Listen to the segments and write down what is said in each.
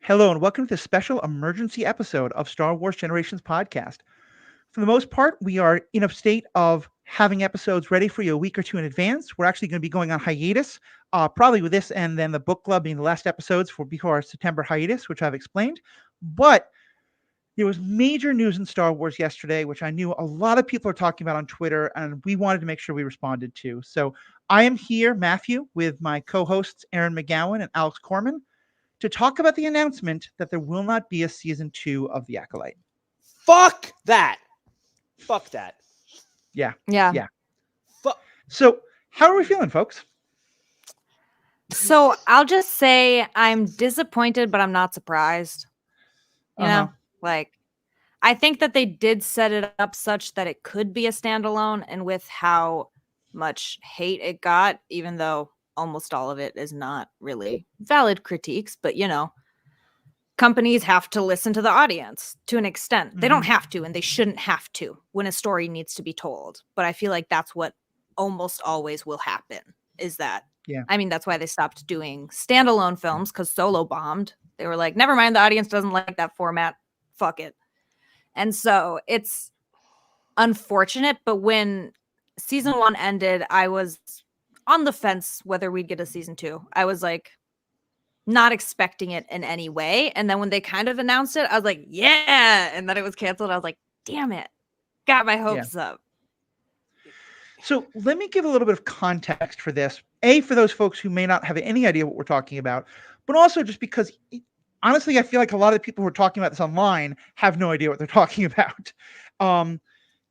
Hello, and welcome to this special emergency episode of Star Wars Generations podcast. For the most part, we are in a state of having episodes ready for you a week or two in advance. We're actually going to be going on hiatus, probably with this and then the book club being the last episodes before our September hiatus, which I've explained. But there was major news in Star Wars yesterday, which I knew a lot of people are talking about on Twitter, and we wanted to make sure we responded to. So I am here, Matthew, with my co-hosts Erin McGowan and Alex Corman, to talk about the announcement that there will not be a season 2 of The Acolyte. Fuck that. Fuck that. Yeah. Yeah. So how are we feeling, folks? So I'll just say I'm disappointed, but I'm not surprised. You know, like I think that they did set it up such that it could be a standalone, and with how much hate it got, even though almost all of it is not really valid critiques, but you know, companies have to listen to the audience to an extent. They don't have to, and they shouldn't have to when a story needs to be told. But I feel like that's what almost always will happen, is that, I mean, that's why they stopped doing standalone films, because Solo bombed. They were like, never mind, the audience doesn't like that format. Fuck it. And so it's unfortunate, but when season 1 ended, I was on the fence whether we'd get a season 2. I was like, not expecting it in any way. And then when they kind of announced it, I was like, yeah. And then it was canceled. I was like, damn it. Got my hopes up. So let me give a little bit of context for this. A, for those folks who may not have any idea what we're talking about, but also just because, honestly, I feel like a lot of the people who are talking about this online have no idea what they're talking about.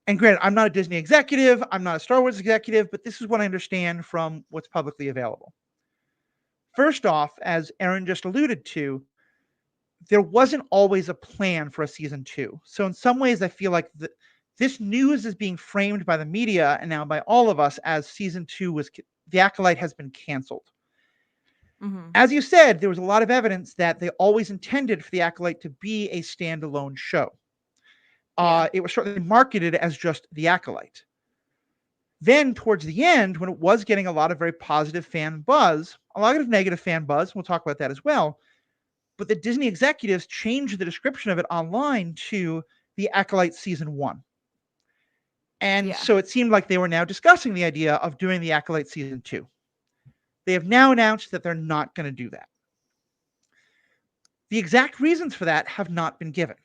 And granted, I'm not a Disney executive. I'm not a Star Wars executive, but this is what I understand from what's publicly available. First off, as Erin just alluded to, there wasn't always a plan for a season 2. So in some ways, I feel like this news is being framed by the media and now by all of us as season 2 was The Acolyte has been canceled. As you said, there was a lot of evidence that they always intended for The Acolyte to be a standalone show. It was certainly marketed as just The Acolyte. Then towards the end, when it was getting a lot of very positive fan buzz, a lot of negative fan buzz, we'll talk about that as well, but the Disney executives changed the description of it online to The Acolyte Season 1. And so it seemed like they were now discussing the idea of doing The Acolyte Season 2. They have now announced that they're not going to do that. The exact reasons for that have not been given.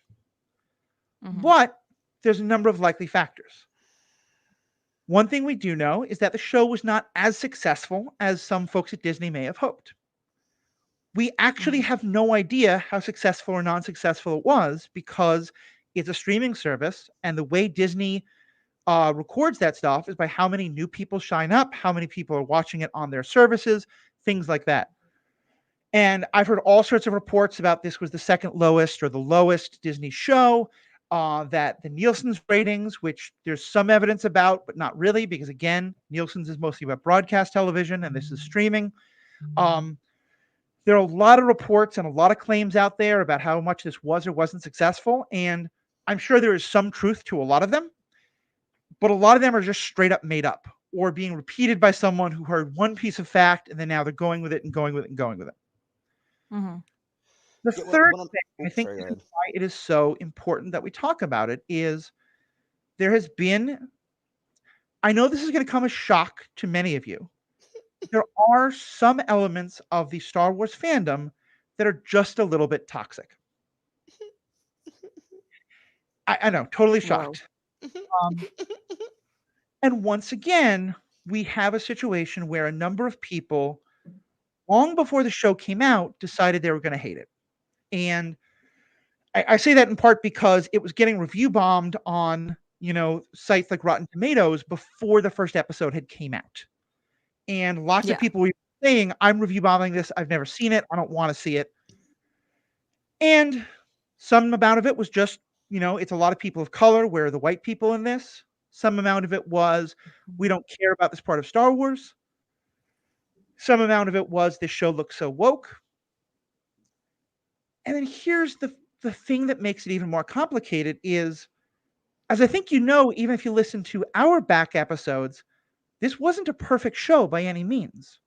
But there's a number of likely factors. One thing we do know is that the show was not as successful as some folks at Disney may have hoped. We actually have no idea how successful or non-successful it was, because it's a streaming service, and the way Disney records that stuff is by how many new people sign up, how many people are watching it on their services, things like that. And I've heard all sorts of reports about this was the second lowest or the lowest Disney show, that the Nielsen's ratings, which there's some evidence about, but not really, because again, Nielsen's is mostly about broadcast television and this is streaming. There are a lot of reports and a lot of claims out there about how much this was or wasn't successful. And I'm sure there is some truth to a lot of them, but a lot of them are just straight up made up or being repeated by someone who heard one piece of fact and then now they're going with it and going with it and going with it. The third thing I think is why it is so important that we talk about it is there has been, I know this is going to come as shock to many of you, there are some elements of the Star Wars fandom that are just a little bit toxic. I know, totally shocked. And once again, we have a situation where a number of people, long before the show came out, decided they were going to hate it. And I say that in part because it was getting review bombed on, sites like Rotten Tomatoes before the first episode had came out. And lots of people were saying, I'm review bombing this. I've never seen it. I don't want to see it. And some amount of it was just, it's a lot of people of color. Where are the white people in this? Some amount of it was, we don't care about this part of Star Wars. Some amount of it was, this show looks so woke. And then here's the thing that makes it even more complicated is, as I think even if you listen to our back episodes, this wasn't a perfect show by any means.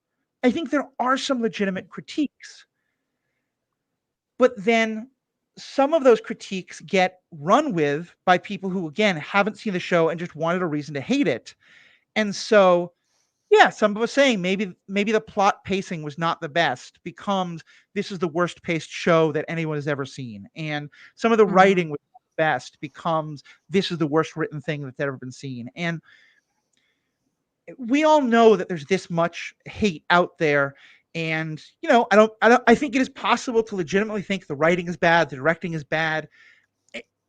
I think there are some legitimate critiques. But then some of those critiques get run with by people who, again, haven't seen the show and just wanted a reason to hate it. And so, yeah, some of us saying maybe the plot pacing was not the best becomes this is the worst paced show that anyone has ever seen. And some of the writing was not the best becomes this is the worst written thing that's ever been seen. And we all know that there's this much hate out there. And, I think it is possible to legitimately think the writing is bad, the directing is bad.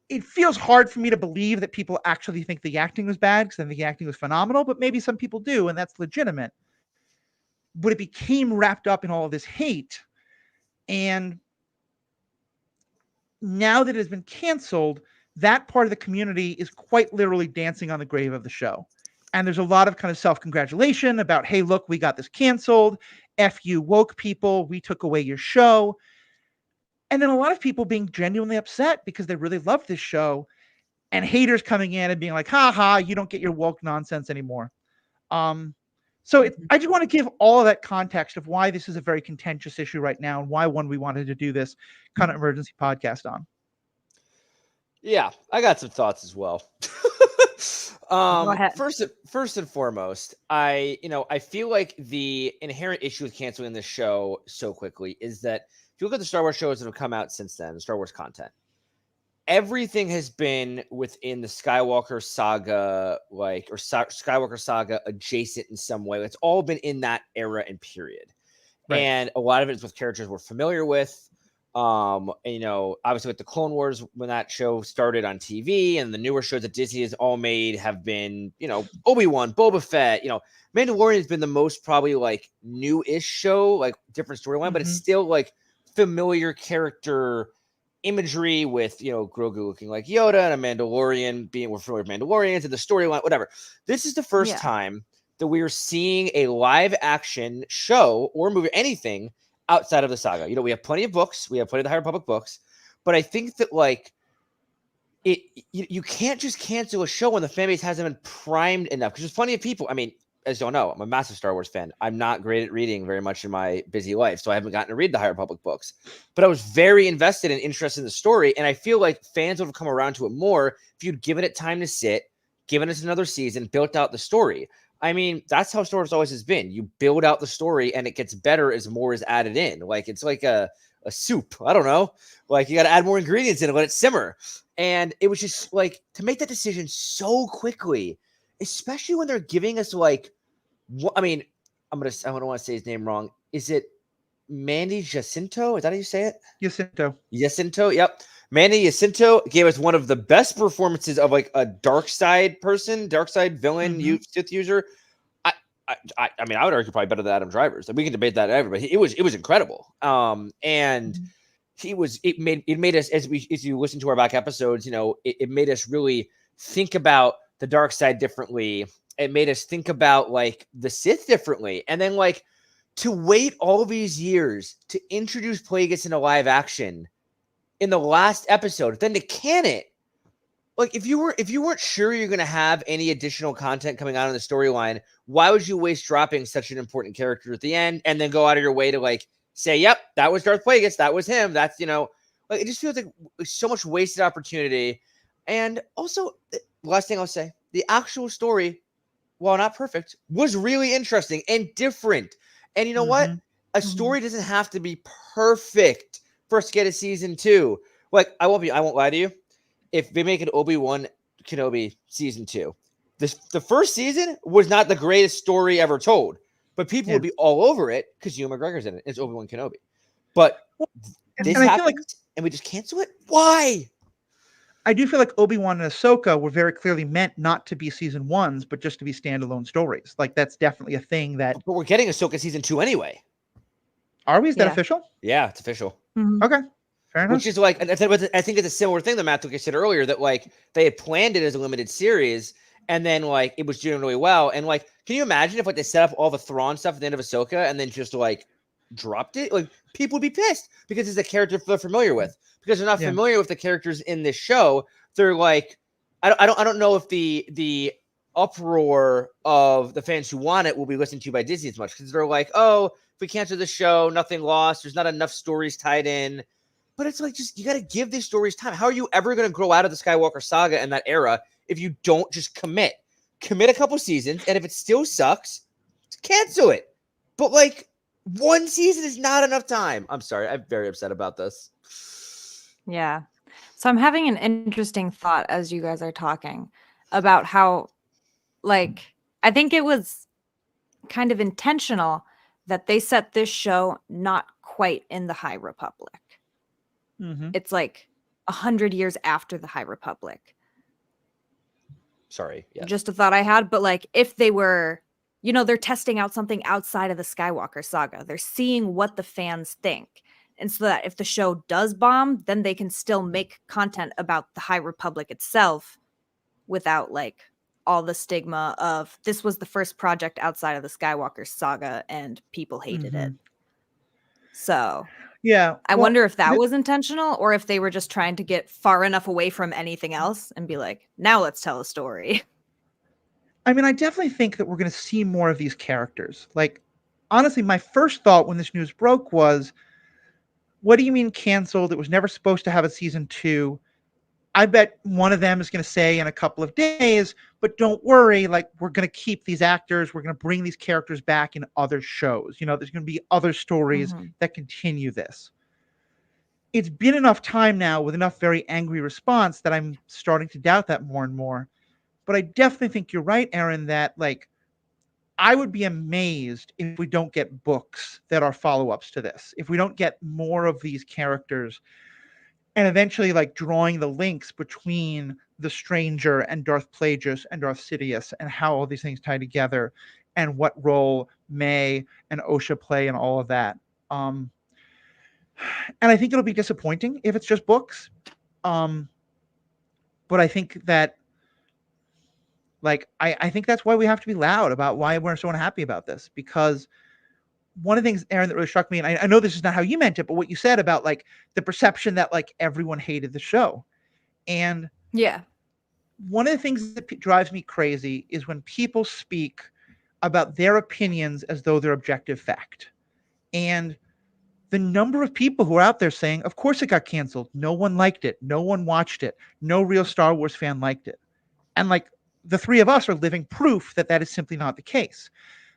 It feels hard for me to believe that people actually think the acting was bad because I think the acting was phenomenal, but maybe some people do, and that's legitimate. But it became wrapped up in all of this hate. And now that it has been canceled, that part of the community is quite literally dancing on the grave of the show. And there's a lot of kind of self-congratulation about, hey, look, we got this canceled. F you woke people. We took away your show. And then a lot of people being genuinely upset because they really love this show, and haters coming in and being like, ha ha, you don't get your woke nonsense anymore. So I just want to give all of that context of why this is a very contentious issue right now and why we wanted to do this kind of emergency podcast on. Yeah, I got some thoughts as well. Go ahead. First and foremost, I feel like the inherent issue with canceling this show so quickly is that if you look at the Star Wars shows that have come out since then, the Star Wars content, everything has been within the Skywalker saga, Skywalker saga adjacent in some way. It's all been in that era and period. Right. And a lot of it is with characters we're familiar with. Obviously with the Clone Wars, when that show started on TV, and the newer shows that Disney has all made have been, Obi-Wan, Boba Fett, Mandalorian has been the most probably like new-ish show, like different storyline, but it's still like familiar character imagery with, Grogu looking like Yoda and a Mandalorian we're familiar with Mandalorians and the storyline, whatever. This is the first time that we are seeing a live action show or movie, anything outside of the saga. We have plenty of books. We have plenty of the High Republic books. But I think that you can't just cancel a show when the fan base hasn't been primed enough. Because there's plenty of people. I mean, as you all know, I'm a massive Star Wars fan. I'm not great at reading very much in my busy life, so I haven't gotten to read the High Republic books. But I was very invested and interested in the story, and I feel like fans would have come around to it more if you'd given it time to sit, given us another season, built out the story. I mean, that's how Star Wars always has been. You build out the story, and it gets better as more is added in. Like, it's like a soup. I don't know. Like, you got to add more ingredients in it, let it simmer. And it was just, like, to make that decision so quickly, especially when they're giving us, like, I mean, I don't want to say his name wrong. Is it Mandy Jacinto? Is that how you say it? Jacinto, yep. Mandy Jacinto gave us one of the best performances of like a dark side villain, Sith user. I mean, I would argue probably better than Adam Driver's. We can debate that ever, but it was incredible. And it made us, as you listen to our back episodes, it made us really think about the dark side differently. It made us think about like the Sith differently. And then like to wait all these years to introduce Plagueis in a live action in the last episode, then to can it. Like if you weren't sure you're going to have any additional content coming out in the storyline, why would you waste dropping such an important character at the end and then go out of your way to like say, yep, that was Darth Plagueis. That was him. That's, like it just feels like so much wasted opportunity. And also, last thing I'll say, the actual story, while not perfect, was really interesting and different. And you know what? A story doesn't have to be perfect for us to get a season 2. Like, I won't lie to you. If they make an Obi-Wan Kenobi season 2, the first season was not the greatest story ever told, but people would be all over it because Ewan McGregor's in it. It's Obi-Wan Kenobi. But this happens, and we just cancel it? Why? I do feel like Obi-Wan and Ahsoka were very clearly meant not to be season 1s, but just to be standalone stories. Like, that's definitely a thing that... But we're getting Ahsoka season 2 anyway. Are we? Is that official? Yeah, it's official. Okay. Fair enough. Which is like, I think it's a similar thing that Matt said earlier, that like they had planned it as a limited series, and then like it was doing really well. And like, can you imagine if like they set up all the Thrawn stuff at the end of Ahsoka and then just like dropped it? Like, people would be pissed because it's a character they're familiar with. Because they're not familiar with the characters in this show. They're like, I don't know if the uproar of the fans who want it will be listened to by Disney as much, because they're like, oh, if we cancel the show, nothing lost. There's not enough stories tied in. But it's like, just, you got to give these stories time. How are you ever going to grow out of the Skywalker saga and that era if you don't just commit a couple seasons? And if it still sucks, cancel it. But like, one season is not enough time. I'm sorry. I'm very upset about this. Yeah. So I'm having an interesting thought as you guys are talking about how, like, I think it was kind of intentional that they set this show not quite in the High Republic. Mm-hmm. It's like 100 years after the High Republic. Sorry. Yeah. Just a thought I had, but like, if they were, you know, they're testing out something outside of the Skywalker saga. They're seeing what the fans think. And so that if the show does bomb, then they can still make content about the High Republic itself without like all the stigma of this was the first project outside of the Skywalker saga and people hated it. So yeah, I wonder if that was intentional or if they were just trying to get far enough away from anything else and be like, now let's tell a story. I mean, I definitely think that we're going to see more of these characters. Like, honestly, my first thought when this news broke was, what do you mean canceled? It was never supposed to have a season 2. I bet one of them is going to say in a couple of days, but don't worry, like, we're going to keep these actors. We're going to bring these characters back in other shows. You know, there's going to be other stories that continue this. It's been enough time now with enough very angry response that I'm starting to doubt that more and more. But I definitely think you're right, Erin, that like, I would be amazed if we don't get books that are follow-ups to this. If we don't get more of these characters and eventually like drawing the links between the Stranger and Darth Plagueis and Darth Sidious and how all these things tie together and what role May and Osha play and all of that. And I think it'll be disappointing if it's just books. But I think that like, I think that's why we have to be loud about why we're so unhappy about this, because one of the things, Erin, that really struck me, and I know this is not how you meant it, but what you said about like the perception that like everyone hated the show. And yeah, one of the things that drives me crazy is when people speak about their opinions as though they're objective fact. And the number of people who are out there saying, of course it got canceled. No one liked it. No one watched it. No real Star Wars fan liked it. And like, the three of us are living proof that that is simply not the case.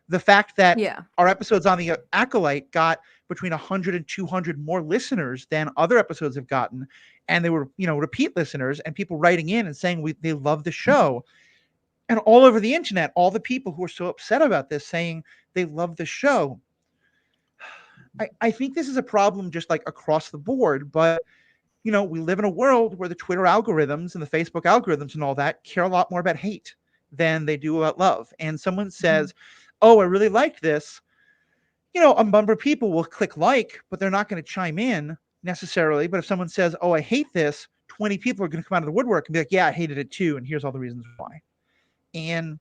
The fact that our episodes on the Acolyte got between 100 and 200 more listeners than other episodes have gotten, and they were, you know, repeat listeners and people writing in and saying they love the show. And all over the internet, all the people who are so upset about this saying they love the show. I think this is a problem just like across the board, but you know, we live in a world where the Twitter algorithms and the Facebook algorithms and all that care a lot more about hate than they do about love. And someone says, oh, I really like this. You know, a number of people will click like, but they're not going to chime in necessarily. But if someone says, oh, I hate this, 20 people are going to come out of the woodwork and be like, yeah, I hated it too. And here's all the reasons why. And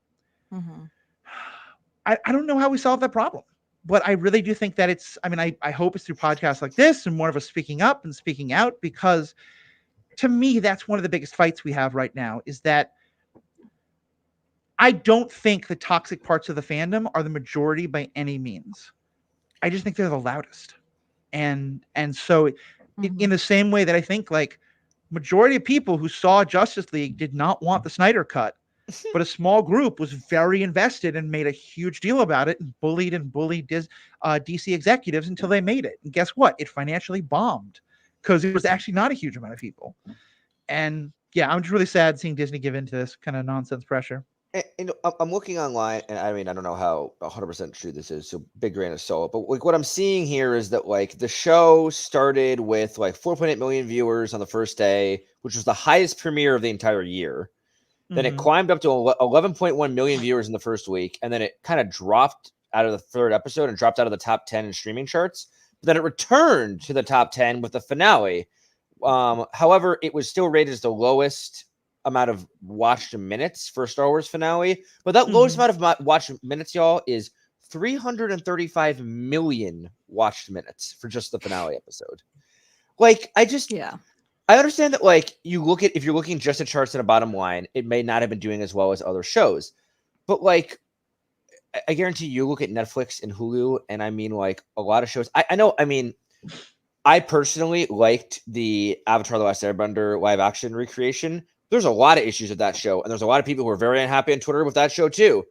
I don't know how we solve that problem. But I really do think that it's, I mean, I hope it's through podcasts like this and more of us speaking up and speaking out, because to me, that's one of the biggest fights we have right now, is that I don't think the toxic parts of the fandom are the majority by any means. I just think they're the loudest. And so in the same way that I think like majority of people who saw Justice League did not want the Snyder cut, but a small group was very invested and made a huge deal about it and bullied DC executives until they made it. And guess what? It financially bombed because it was actually not a huge amount of people. And yeah, I'm just really sad seeing Disney give into this kind of nonsense pressure. And I'm looking online, and I mean, I don't know how 100% true this is, so big grain of salt. But like what I'm seeing here is that like the show started with like 4.8 million viewers on the first day, which was the highest premiere of the entire year. Then it climbed up to 11.1 million viewers in the first week, and then it kind of dropped out of the third episode and dropped out of the top 10 in streaming charts. But then it returned to the top 10 with the finale. However, it was still rated as the lowest amount of watched minutes for Star Wars finale. But that lowest amount of watched minutes, y'all, is 335 million watched minutes for just the finale episode. Like, I understand that, like, if you're looking just at charts and a bottom line, it may not have been doing as well as other shows. But, like, I guarantee you look at Netflix and Hulu, and I mean, like, a lot of shows. I know, I mean, I personally liked the Avatar: The Last Airbender live action recreation. There's a lot of issues with that show, and there's a lot of people who are very unhappy on Twitter with that show too.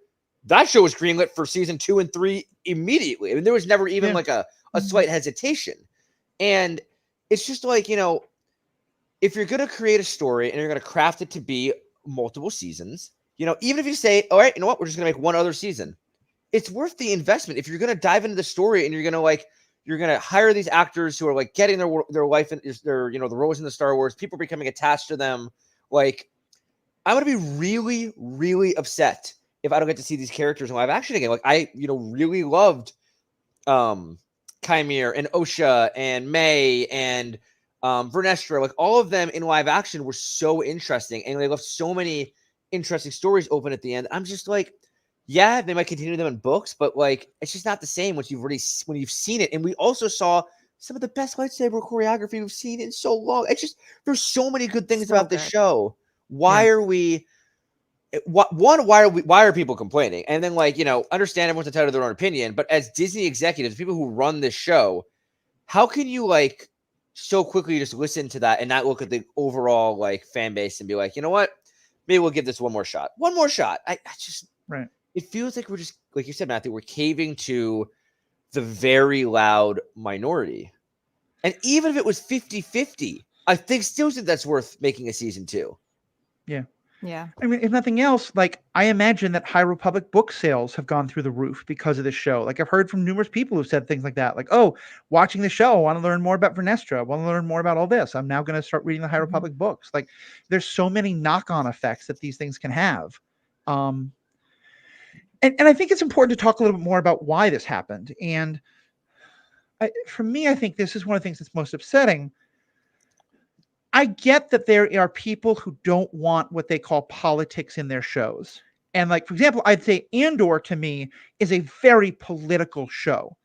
That show was greenlit for season 2 and 3 immediately. I mean, there was never even like a slight hesitation. And it's just like, if you're going to create a story and you're going to craft it to be multiple seasons, even if you say, all right, you know what, we're just going to make one other season, it's worth the investment. If you're going to dive into the story and you're going to hire these actors who are like getting their life and their, the roles in the Star Wars, people becoming attached to them. Like, I'm going to be really, really upset if I don't get to see these characters in live action again. Like, I, really loved Chimere and Osha and May and Vernestra. Like, all of them in live action were so interesting, and they left so many interesting stories open at the end. I'm just like, yeah, they might continue them in books, but like, it's just not the same when you've seen it. And we also saw some of the best lightsaber choreography we've seen in so long. It's just, there's so many good things about this show. Why are people complaining? And then, like, understand everyone's entitled to their own opinion, but as Disney executives, people who run this show, how can you like so quickly just listen to that and not look at the overall like fan base and be like, you know what, maybe we'll give this one more shot. I just, right. It feels like we're just, like you said, Matthew, we're caving to the very loud minority. And even if it was 50-50, I still think that's worth making a season 2. Yeah. Yeah. I mean, if nothing else, like, I imagine that High Republic book sales have gone through the roof because of this show. Like, I've heard from numerous people who've said things like that. Like, oh, watching the show, I want to learn more about Vernestra. I want to learn more about all this. I'm now going to start reading the High Republic books. Like, there's so many knock-on effects that these things can have. And I think it's important to talk a little bit more about why this happened. And for me, I think this is one of the things that's most upsetting. I get that there are people who don't want what they call politics in their shows. And like, for example, I'd say Andor to me is a very political show.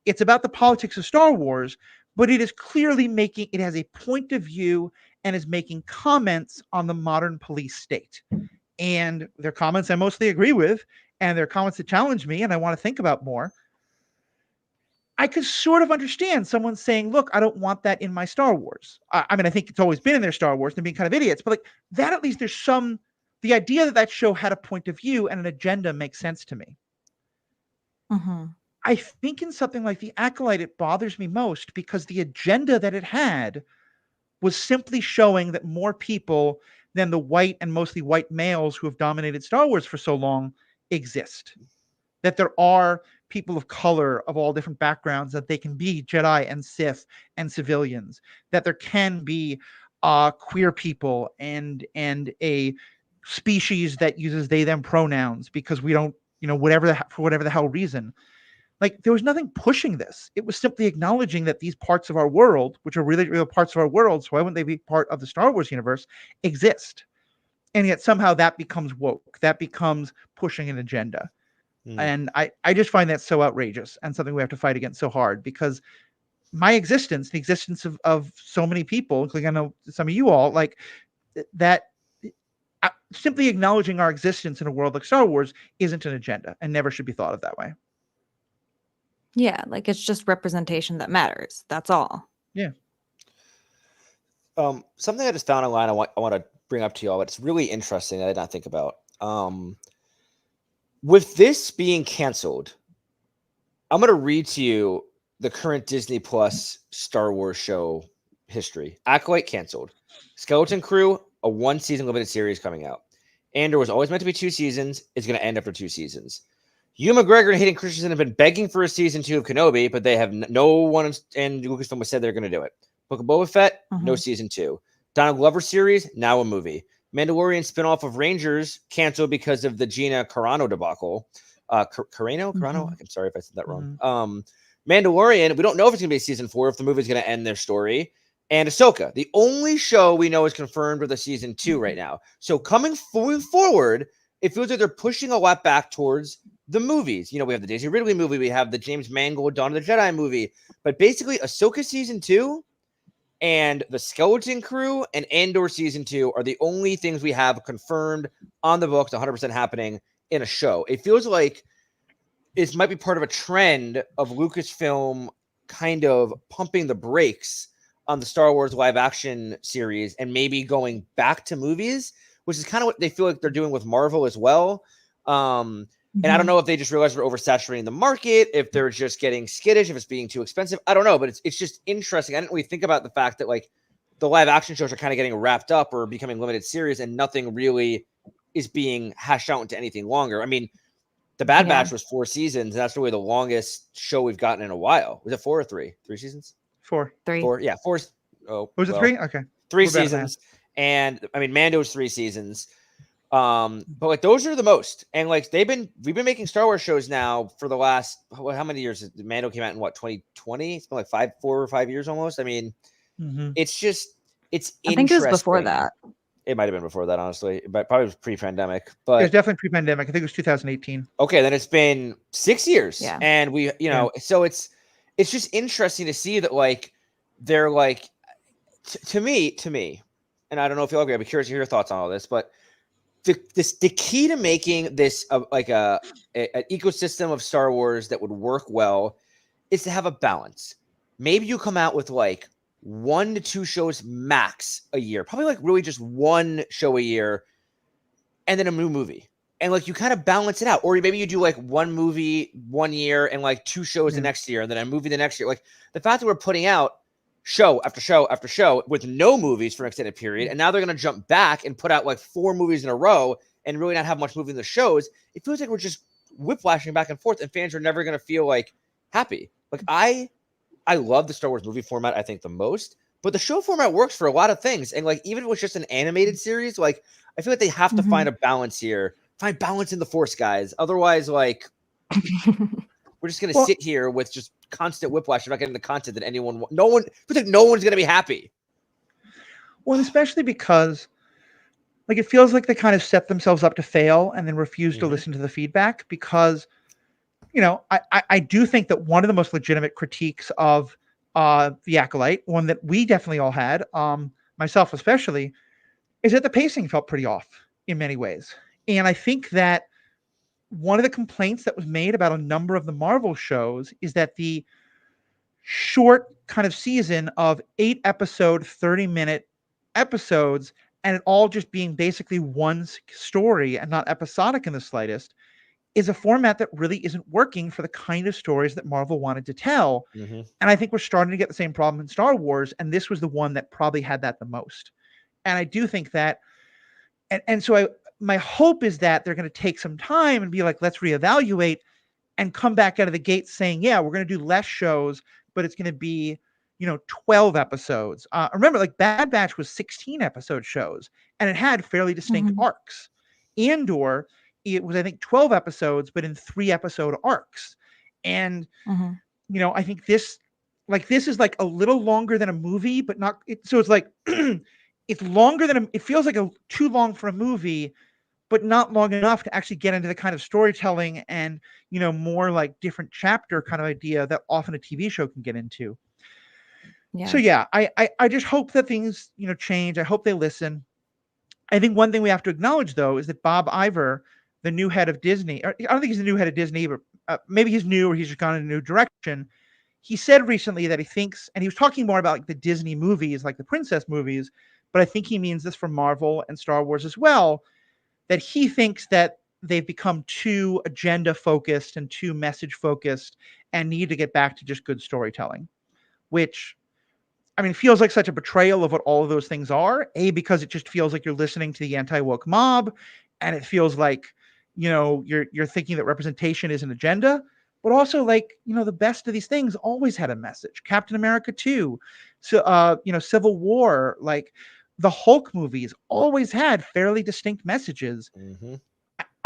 It's about the politics of Star Wars, but it is clearly it has a point of view and is making comments on the modern police state. And their comments I mostly agree with, and they're comments that challenge me and I want to think about more. I could sort of understand someone saying, look, I don't want that in my Star Wars. I mean, I think it's always been in their Star Wars and being kind of idiots, but like that, at least there's the idea that show had a point of view and an agenda makes sense to me. I think in something like The Acolyte, it bothers me most because the agenda that it had was simply showing that more people than the white and mostly white males who have dominated Star Wars for so long exist. That there are people of color of all different backgrounds, that they can be Jedi and Sith and civilians, that there can be queer people and a species that uses they them pronouns because we don't, for whatever the hell reason. Like, there was nothing pushing this. It was simply acknowledging that these parts of our world, which are really real parts of our world, so why wouldn't they be part of the Star Wars universe, exist? And yet somehow that becomes woke. That becomes pushing an agenda. And I just find that so outrageous and something we have to fight against so hard, because my existence, the existence of so many people, including I know some of you all, like that, simply acknowledging our existence in a world like Star Wars isn't an agenda and never should be thought of that way. Yeah, like it's just representation that matters. That's all. Yeah. Something I just found online I want to bring up to y'all, but it's really interesting that I did not think about. With this being canceled, I'm going to read to you the current Disney Plus Star Wars show history. Acolyte Cancelled. Skeleton Crew, a 1-season limited series coming out. Andor was always meant to be 2 seasons. It's going to end after 2 seasons. Ewan McGregor and Hayden Christensen have been begging for a season 2 of Kenobi, but they have no one, and Lucasfilm has said they're going to do it. Book of Boba Fett, no season 2. Donald Glover series, now a movie. Mandalorian spinoff of Rangers canceled because of the Gina Carano debacle. Carano? I'm sorry if I said that wrong. Mandalorian, we don't know if it's going to be season 4, if the movie's going to end their story. And Ahsoka, the only show we know is confirmed with a season 2 right now. So moving forward, it feels like they're pushing a lot back towards the movies. We have the Daisy Ridley movie, we have the James Mangold Dawn of the Jedi movie, but basically Ahsoka season 2 and the Skeleton Crew and Andor season 2 are the only things we have confirmed on the books, 100% happening in a show. It feels like it might be part of a trend of Lucasfilm kind of pumping the brakes on the Star Wars live action series and maybe going back to movies, which is kind of what they feel like they're doing with Marvel as well. And I don't know if they just realize we're oversaturating the market, if they're just getting skittish, if it's being too expensive. I don't know, but it's just interesting. I didn't really think about the fact that like the live action shows are kind of getting wrapped up or becoming limited series and nothing really is being hashed out into anything longer. I mean, The Bad Batch was 4 seasons, and that's really the longest show we've gotten in a while. Was it 4 or 3? 3 seasons? 4. 3. 4. Yeah, 4. Oh, was it 3? Okay. 3 seasons. And I mean, Mando's 3 seasons. But like those are the most. And like we've been making Star Wars shows now for the last how many years? Mando came out in what, 2020? It's been like 4 or 5 years almost. I mean, it's interesting. I think it was before that. It might have been before that, honestly, but probably was pre-pandemic. But it was definitely pre-pandemic. I think it was 2018. Okay, then it's been 6 years, and we, so it's just interesting to see that like they're like to me, and I don't know if you'll agree. I'd be curious to hear your thoughts on all this, but the key to making this like an ecosystem of Star Wars that would work well is to have a balance. Maybe you come out with like 1 to 2 shows max a year, probably like really just 1 show a year, and then a new movie. And like you kind of balance it out. Or maybe you do like 1 movie 1 year and like 2 shows the next year, and then a movie the next year. Like the fact that we're putting out show after show after show with no movies for an extended period, and now they're going to jump back and put out like 4 movies in a row and really not have much movie in the shows, it feels like we're just whiplashing back and forth, and fans are never going to feel like happy. Like I love the Star Wars movie format, I think, the most, but the show format works for a lot of things. And like, even if it was just an animated series, like I feel like they have to find a balance here, find balance in the Force, guys. Otherwise, like we're just going to sit here with just constant whiplash. We're not getting the content that no one's going to be happy. Well, especially because like, it feels like they kind of set themselves up to fail and then refuse to listen to the feedback because, I do think that one of the most legitimate critiques of the Acolyte, one that we definitely all had, myself especially, is that the pacing felt pretty off in many ways. And I think that one of the complaints that was made about a number of the Marvel shows is that the short kind of season of 8 episode, 30-minute episodes, and it all just being basically one story and not episodic in the slightest, is a format that really isn't working for the kind of stories that Marvel wanted to tell. And I think we're starting to get the same problem in Star Wars, and this was the one that probably had that the most. And I do think that, and so my hope is that they're going to take some time and be like, let's reevaluate and come back out of the gate saying, yeah, we're going to do less shows, but it's going to be, 12 episodes. Remember, like Bad Batch was 16 episode shows, and it had fairly distinct arcs. Andor, it was, I think, 12 episodes, but in 3 episode arcs. And, I think this is like a little longer than a movie, but not, so it's like, it's longer than, it feels like too long for a movie, but not long enough to actually get into the kind of storytelling and, more like different chapter kind of idea that often a TV show can get into. Yeah. So yeah, I just hope that things, change. I hope they listen. I think one thing we have to acknowledge, though, is that Bob Iger, the new head of Disney, I don't think he's the new head of Disney, but maybe he's new or he's just gone in a new direction. He said recently that he thinks, and he was talking more about like the Disney movies, like the princess movies, but I think he means this for Marvel and Star Wars as well, that he thinks that they've become too agenda focused and too message focused and need to get back to just good storytelling, which, I mean, feels like such a betrayal of what all of those things are. Because it just feels like you're listening to the anti-woke mob, and it feels like, you're thinking that representation is an agenda, but also like, the best of these things always had a message. Captain America 2, so, Civil War, like the Hulk movies always had fairly distinct messages.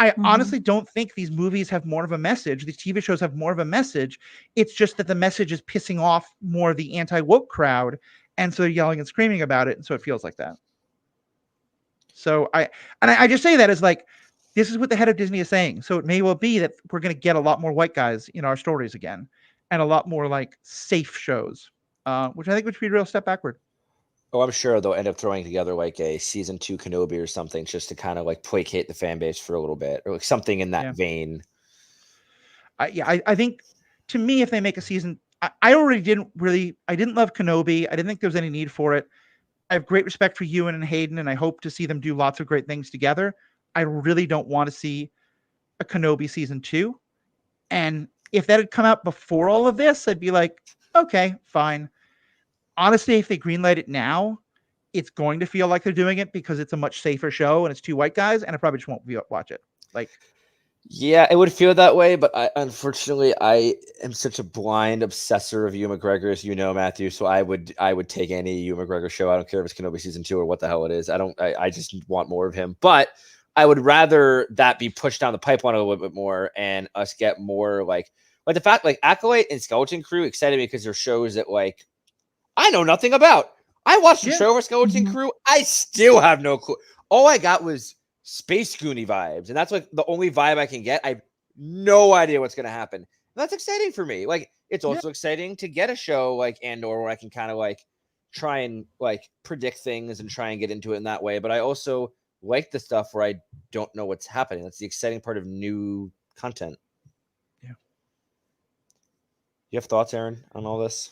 I honestly don't think these movies have more of a message. These TV shows have more of a message. It's just that the message is pissing off more of the anti-woke crowd, and so they're yelling and screaming about it, and so it feels like that. So I just say that as like, this is what the head of Disney is saying. So it may well be that we're going to get a lot more white guys in our stories again, and a lot more like safe shows, which I think would be a real step backward. Oh, I'm sure they'll end up throwing together like a season 2 Kenobi or something just to kind of like placate the fan base for a little bit, or like something in that vein. I think, to me, if they make a season I already I didn't love Kenobi. I didn't think there was any need for it. I have great respect for Ewan and Hayden, and I hope to see them do lots of great things together. I really don't want to see a Kenobi season 2. And if that had come out before all of this, I'd be like, okay, fine. Honestly, if they greenlight it now, it's going to feel like they're doing it because it's a much safer show and it's 2 white guys, and I probably just won't watch it. Like, yeah, it would feel that way, but unfortunately I am such a blind obsessor of Ewan McGregor, as you know, Matthew. So I would take any Ewan McGregor show. I don't care if it's Kenobi season 2 or what the hell it is. I just want more of him. But I would rather that be pushed down the pipeline a little bit more and us get more like the fact like Acolyte and Skeleton Crew excited me because they're shows that like I know nothing about. I watched the show for Skeleton Crew. I still have no clue. All I got was Space Goonie vibes, and that's like the only vibe I can get. I have no idea what's going to happen. And that's exciting for me. Like, it's also exciting to get a show like Andor where I can kind of like try and like predict things and try and get into it in that way. But I also like the stuff where I don't know what's happening. That's the exciting part of new content. Yeah. You have thoughts, Erin, on all this?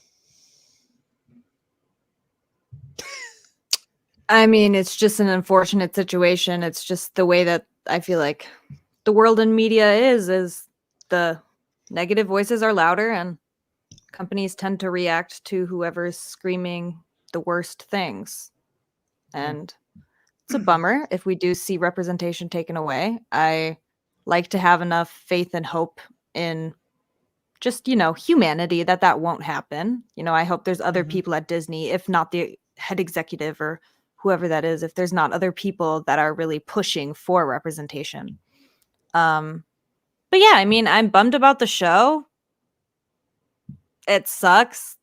I mean, it's just an unfortunate situation. It's just the way that I feel like the world in media is the negative voices are louder and companies tend to react to whoever's screaming the worst things. And it's a bummer if we do see representation taken away. I like to have enough faith and hope in just, humanity that won't happen. I hope there's other people at Disney, if not the head executive or whoever that is, if there's not other people that are really pushing for representation. But yeah, I mean, I'm bummed about the show. It sucks.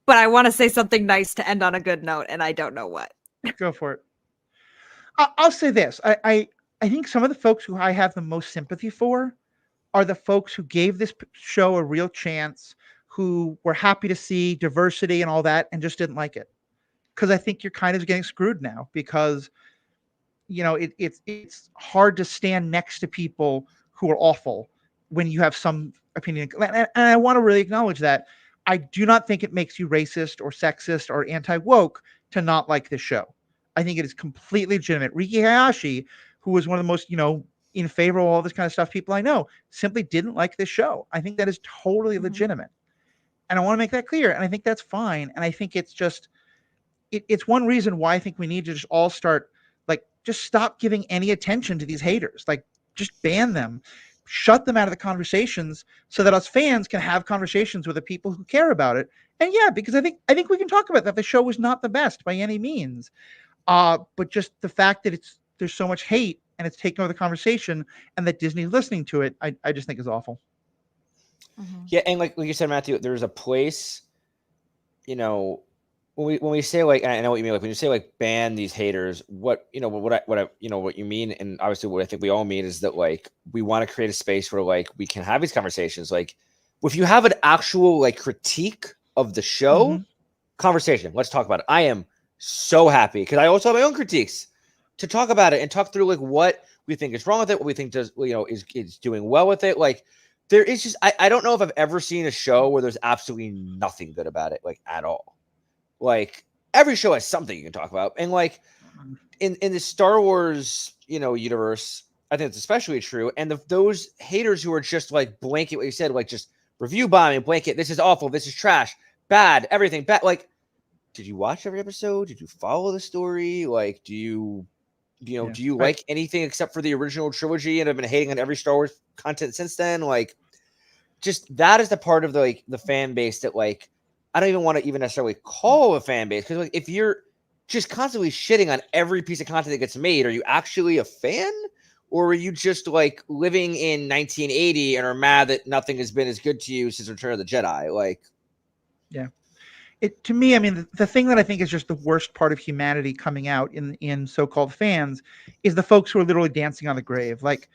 But I want to say something nice to end on a good note, and I don't know what. Go for it. I'll say this. I think some of the folks who I have the most sympathy for are the folks who gave this show a real chance, who were happy to see diversity and all that, and just didn't like it. Because I think you're kind of getting screwed now because, it's hard to stand next to people who are awful when you have some opinion. And I want to really acknowledge that. I do not think it makes you racist or sexist or anti-woke to not like this show. I think it is completely legitimate. Riki Hayashi, who was one of the most, in favor of all this kind of stuff people I know, simply didn't like this show. I think that is totally legitimate. And I want to make that clear. And I think that's fine. And I think it's just, it's one reason why I think we need to just all start, like, just stop giving any attention to these haters. Like, just ban them, shut them out of the conversations so that us fans can have conversations with the people who care about it. And yeah, because I think we can talk about that. The show was not the best by any means. But just the fact that there's so much hate and it's taking over the conversation and that Disney's listening to it, I just think is awful. Yeah, and like you said, Matthew, there's a place, when we say like, I know what you mean, like when you say like ban these haters, what you mean, and obviously what I think we all mean is that like we want to create a space where like we can have these conversations. Like if you have an actual like critique of the show, conversation, let's talk about it. I am so happy because I also have my own critiques to talk about it and talk through like what we think is wrong with it, what we think does is doing well with it. Like there is just I don't know if I've ever seen a show where there's absolutely nothing good about it, like at all. Like every show has something you can talk about, and like in the Star Wars universe, I think it's especially true. And those haters who are just like blanket, what you said, like just review bombing, blanket, this is awful, this is trash, bad, everything bad. Like, did you watch every episode? Did you follow the story? Like, do you like anything except for the original trilogy and have been hating on every Star Wars content since then? Like, just that is the part of the fan base that like I don't even want to even necessarily call a fan base, because like if you're just constantly shitting on every piece of content that gets made, are you actually a fan, or are you just like living in 1980 and are mad that nothing has been as good to you since Return of the Jedi? Like, yeah. To me, I mean, the thing that I think is just the worst part of humanity coming out in so-called fans is the folks who are literally dancing on the grave. Like,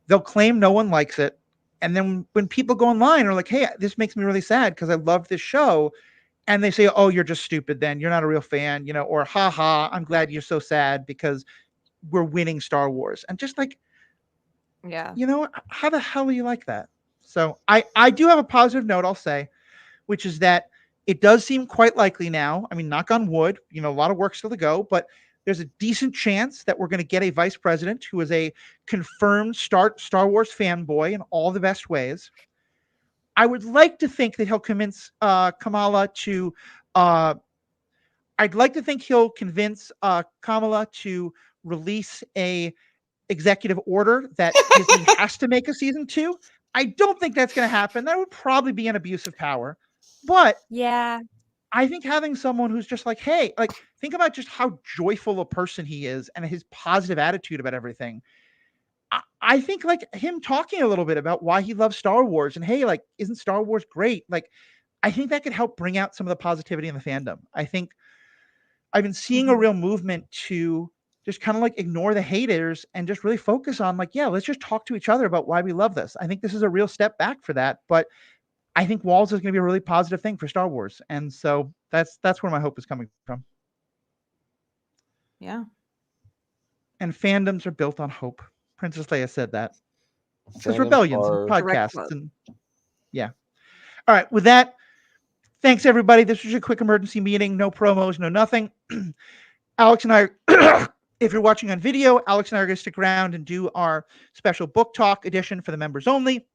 they'll claim no one likes it, and then when people go online are like, hey, this makes me really sad because I love this show, and they say, oh, you're just stupid then. You're not a real fan, or haha, I'm glad you're so sad because we're winning Star Wars. And just like, yeah, how the hell are you like that? So I do have a positive note, I'll say, which is that it does seem quite likely now. I mean, knock on wood, a lot of work still to go, but there's a decent chance that we're going to get a vice president who is a confirmed Star Wars fanboy in all the best ways. I would like to think that he'll convince Kamala to. I'd like to think he'll convince Kamala to release a executive order that Disney has to make a season 2. I don't think that's going to happen. That would probably be an abuse of power. But yeah, I think having someone who's just like, hey, like, think about just how joyful a person he is and his positive attitude about everything. I think like him talking a little bit about why he loves Star Wars and hey, like, isn't Star Wars great? Like, I think that could help bring out some of the positivity in the fandom. I think I've been seeing a real movement to just kind of like ignore the haters and just really focus on like, yeah, let's just talk to each other about why we love this. I think this is a real step back for that, but I think Walls is going to be a really positive thing for Star Wars. And so that's where my hope is coming from. Yeah. And fandoms are built on hope. Princess Leia said that. Because Fandoms rebellions and are- podcasts and yeah. All right. With that, thanks everybody. This was a quick emergency meeting. No promos, no nothing. Alex and I, if you're watching on video, Alex and I are going to stick around and do our special book talk edition for the members only.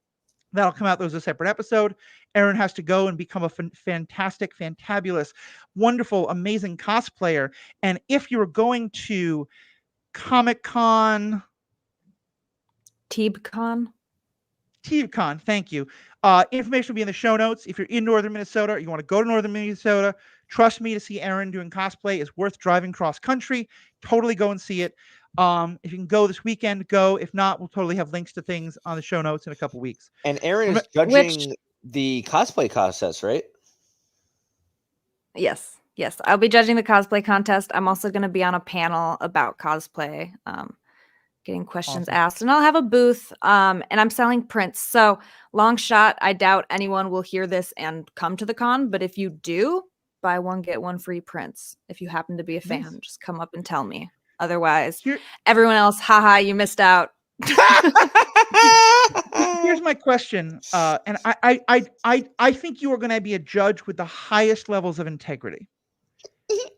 That'll come out. That was a separate episode. Erin has to go and become a fantastic, fantabulous, wonderful, amazing cosplayer. And if you're going to Comic-Con, TeebCon, thank you. Information will be in the show notes. If you're in northern Minnesota or you want to go to northern Minnesota, trust me, to see Erin doing cosplay is worth driving cross country. Totally go and see it. If you can go this weekend, go. If not, we'll totally have links to things on the show notes in a couple weeks. And Erin is judging the cosplay contest, right? Yes. I'll be judging the cosplay contest. I'm also going to be on a panel about cosplay, getting questions asked, and I'll have a booth. And I'm selling prints. So long shot, I doubt anyone will hear this and come to the con. But if you do, buy one, get one free prints. If you happen to be a fan, just come up and tell me. Otherwise, everyone else, haha, you missed out. Here's my question, and I think you are going to be a judge with the highest levels of integrity.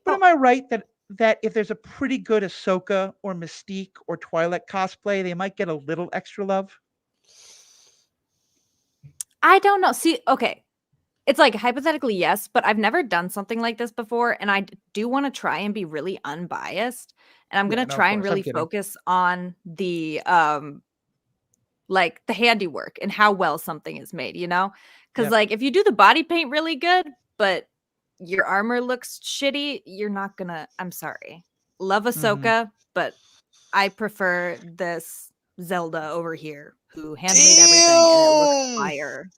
But am I right that if there's a pretty good Ahsoka or Mystique or Twilight cosplay, they might get a little extra love? I don't know. See, okay. It's like hypothetically, yes, but I've never done something like this before. And I do want to try and be really unbiased. And I'm going to try and really focus on the, like the handiwork and how well something is made, because like if you do the body paint really good, but your armor looks shitty, you're not going to, I'm sorry. Love Ahsoka, but I prefer this Zelda over here who handmade everything and it looks fire.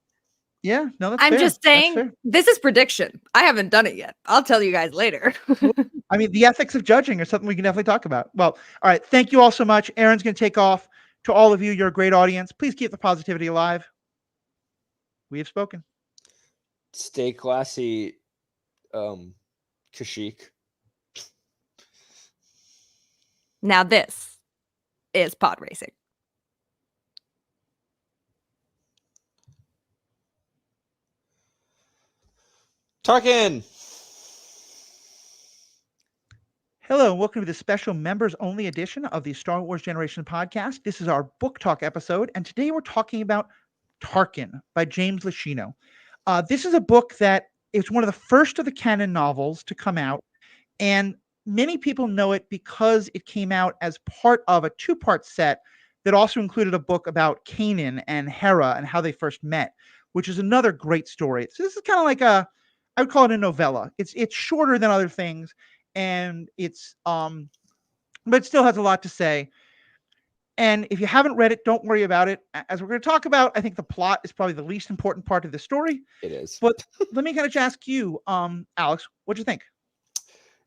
Yeah, no, that's I'm fair. just saying, this is prediction. I haven't done it yet. I'll tell you guys later. I mean, the ethics of judging are something we can definitely talk about. Well, all right. Thank you all so much. Erin's going to take off. To all of you, you're a great audience. Please keep the positivity alive. We have spoken. Stay classy, Kashyyyk. Now this is pod racing. Tarkin. Hello, and welcome to the special members-only edition of the Star Wars Generation podcast. This is our book talk episode, and today we're talking about Tarkin by James Lashino. This is a book that is one of the first of the canon novels to come out, and many people know it because it came out as part of a two-part set that also included a book about Kanan and Hera and how they first met, which is another great story. So this is kind of like I would call it a novella. It's shorter than other things, and it's but it still has a lot to say. And if you haven't read it, don't worry about it. As we're going to talk about, I think the plot is probably the least important part of the story. It is. But let me kind of ask you, Alex, what'd you think?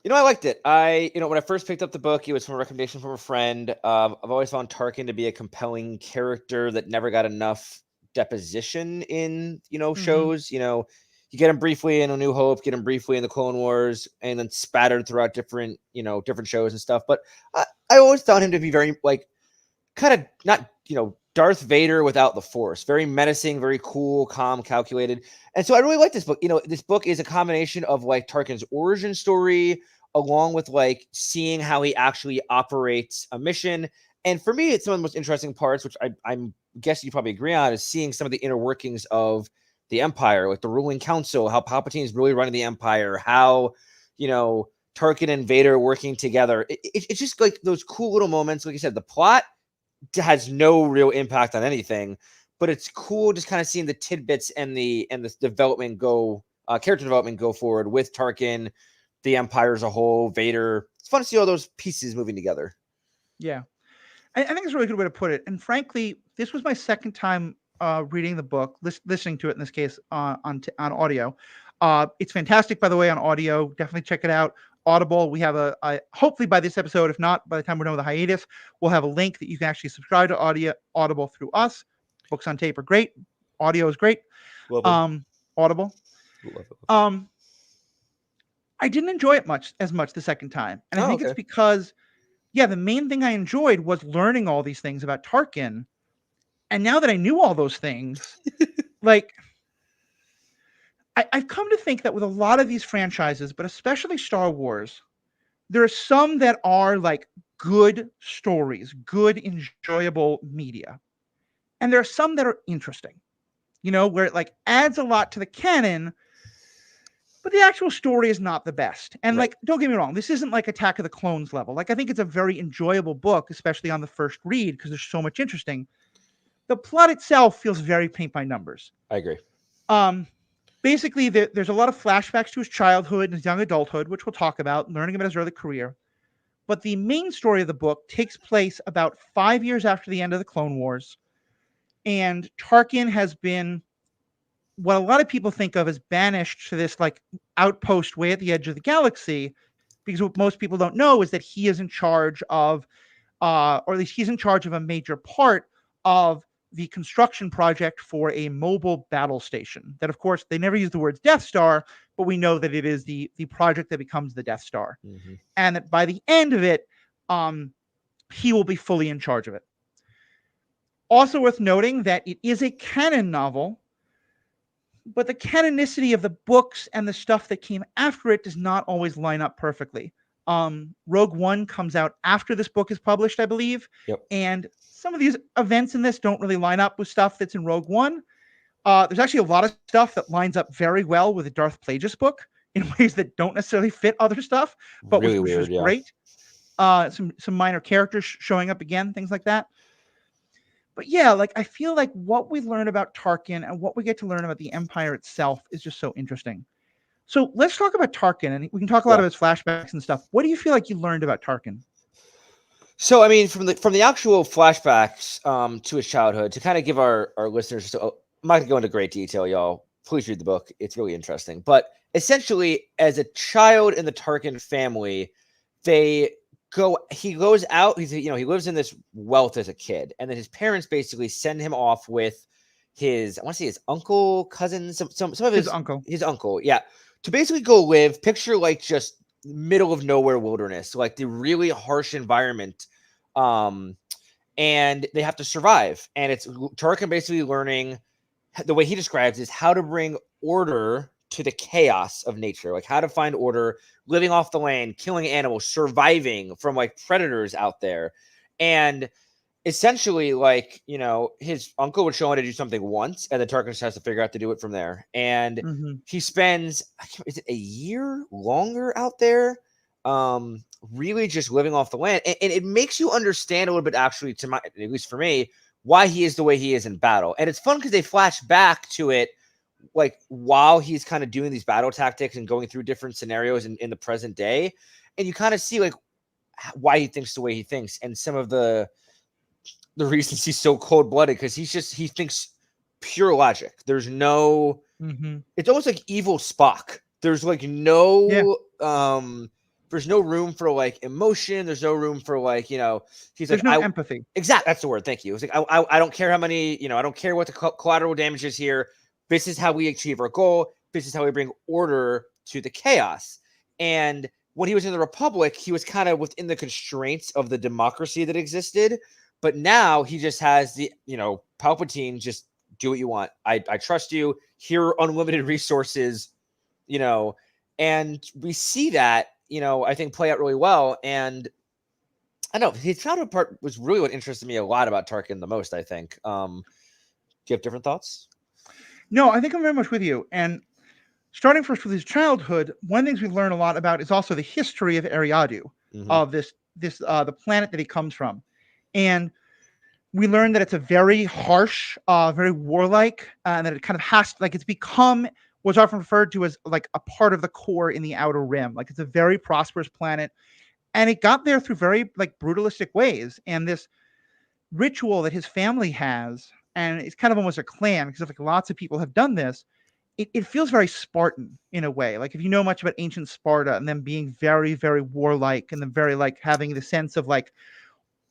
I liked it. When I first picked up the book, it was from a recommendation from a friend. I've always found Tarkin to be a compelling character that never got enough deposition in, shows. You get him briefly in A New Hope, get him briefly in the Clone Wars, and then spattered throughout different shows and stuff. But I always found him to be very, kind of not, Darth Vader without the Force. Very menacing, very cool, calm, calculated. And so I really like this book. This book is a combination of like Tarkin's origin story, along with like seeing how he actually operates a mission. And for me, it's some of the most interesting parts, which I'm guessing you probably agree on, is seeing some of the inner workings of the Empire, like the ruling council, how Palpatine is really running the Empire, how, Tarkin and Vader working together. It's just like those cool little moments. Like you said, the plot has no real impact on anything, but it's cool just kind of seeing the tidbits and the development character development go forward with Tarkin, the Empire as a whole, Vader. It's fun to see all those pieces moving together. Yeah. I think it's a really good way to put it. And frankly, this was my second time reading the book, listening to it in this case on audio. It's fantastic, by the way, on audio. Definitely check it out. Audible. We have a hopefully by this episode, if not by the time we're done with the hiatus, we'll have a link that you can actually subscribe to Audible through us. Books on tape are great. Audio is great. Audible. I didn't enjoy it as much the second time, and I think it's because, the main thing I enjoyed was learning all these things about Tarkin, and now that I knew all those things, like. I've come to think that with a lot of these franchises, but especially Star Wars, there are some that are like good stories, good, enjoyable media. And there are some that are interesting, where it like adds a lot to the canon, but the actual story is not the best. And like, don't get me wrong, this isn't like Attack of the Clones level. Like, I think it's a very enjoyable book, especially on the first read, because there's so much interesting. The plot itself feels very paint by numbers. I agree. Basically, there's a lot of flashbacks to his childhood and his young adulthood, which we'll talk about, learning about his early career. But the main story of the book takes place about 5 years after the end of the Clone Wars. And Tarkin has been what a lot of people think of as banished to this like outpost way at the edge of the galaxy, because what most people don't know is that he is in charge of, or at least he's in charge of a major part of the construction project for a mobile battle station that, of course, they never use the words Death Star, but we know that it is the project that becomes the Death Star. Mm-hmm. And that by the end of it, he will be fully in charge of it. Also worth noting that it is a canon novel, but the canonicity of the books and the stuff that came after it does not always line up perfectly. Rogue One comes out after this book is published, I believe. Yep. And some of these events in this don't really line up with stuff that's in Rogue One. There's actually a lot of stuff that lines up very well with the Darth Plagueis book in ways that don't necessarily fit other stuff, but really which is great. Some minor characters showing up again, things like that. But yeah, like I feel like what we learn about Tarkin and what we get to learn about the Empire itself is just so interesting. So let's talk about Tarkin, and we can talk a lot of his flashbacks and stuff. What do you feel like you learned about Tarkin? So, I mean, from the actual flashbacks to his childhood, to kind of give our listeners, I'm not going to go into great detail, y'all. Please read the book. It's really interesting. But essentially, as a child in the Tarkin family, he goes out, he lives in this wealth as a kid. And then his parents basically send him off with his uncle, cousin, some of his uncle. Yeah. To basically go live, picture like just middle of nowhere wilderness, like the really harsh environment. And they have to survive. And it's Tarkin basically learning, the way he describes is how to bring order to the chaos of nature, like how to find order, living off the land, killing animals, surviving from like predators out there. And essentially, like, his uncle would show him to do something once, and then Tarkin just has to figure out to do it from there. And he spends, is it a year longer out there, really just living off the land. And it makes you understand a little bit, actually, at least for me, why he is the way he is in battle. And it's fun because they flash back to it, like, while he's kind of doing these battle tactics and going through different scenarios in the present day. And you kind of see, like, why he thinks the way he thinks, and some of the reasons he's so cold-blooded, because he thinks pure logic. There's no it's almost like evil Spock. There's like there's no room for like emotion. There's no room for like, he's there's like, no empathy. Exactly. That's the word. Thank you. It's like, I don't care how many, I don't care what the collateral damage is here. This is how we achieve our goal. This is how we bring order to the chaos. And when he was in the Republic, he was kind of within the constraints of the democracy that existed. But now he just has the, Palpatine, just do what you want. I trust you. Here are unlimited resources, and we see that, I think play out really well. And I don't know, his childhood part was really what interested me a lot about Tarkin the most, I think. Do you have different thoughts? No, I think I'm very much with you. And starting first with his childhood, one of the things we learn a lot about is also the history of Eriadu, of the planet that he comes from. And we learn that it's a very harsh, very warlike, and that it kind of has to, it's become what's often referred to as like a part of the core in the Outer Rim. Like it's a very prosperous planet, and it got there through very brutalistic ways. And this ritual that his family has, and it's kind of almost a clan because lots of people have done this. It feels very Spartan in a way. Like if you know much about ancient Sparta and them being very, very warlike, and then very having the sense of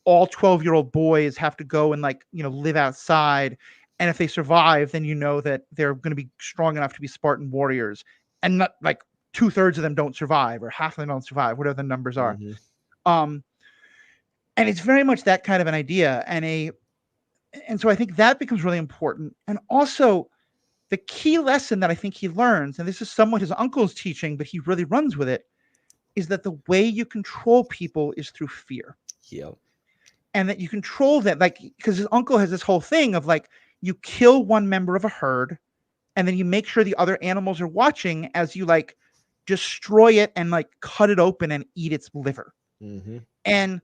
all 12-year-old boys have to go and live outside, and if they survive, then that they're going to be strong enough to be Spartan warriors, and not 2/3 of them don't survive or half of them don't survive, whatever the numbers are. And it's very much that kind of an idea, and so I think that becomes really important. And also the key lesson that I think he learns, and this is somewhat his uncle's teaching, but he really runs with it, is that the way you control people is through fear. Yep. And that you control them, because his uncle has this whole thing of you kill one member of a herd, and then you make sure the other animals are watching as you destroy it and cut it open and eat its liver. And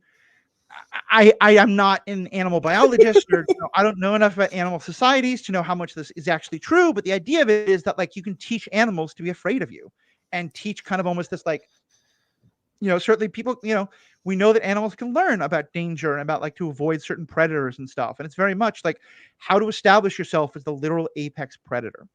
I am not an animal biologist, or I don't know enough about animal societies to know how much this is actually true. But the idea of it is that you can teach animals to be afraid of you, and teach kind of almost this certainly people, we know that animals can learn about danger and about to avoid certain predators and stuff. And it's very much how to establish yourself as the literal apex predator.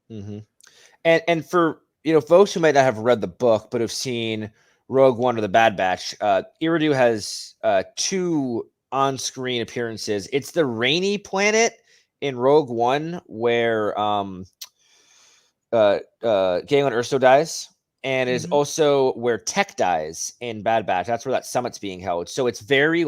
And for, folks who might not have read the book, but have seen Rogue One or The Bad Batch, Eriadu has 2 on-screen appearances. It's the rainy planet in Rogue One where Galen Erso dies. And it is also where Tech dies in Bad Batch. That's where that summit's being held. So it's very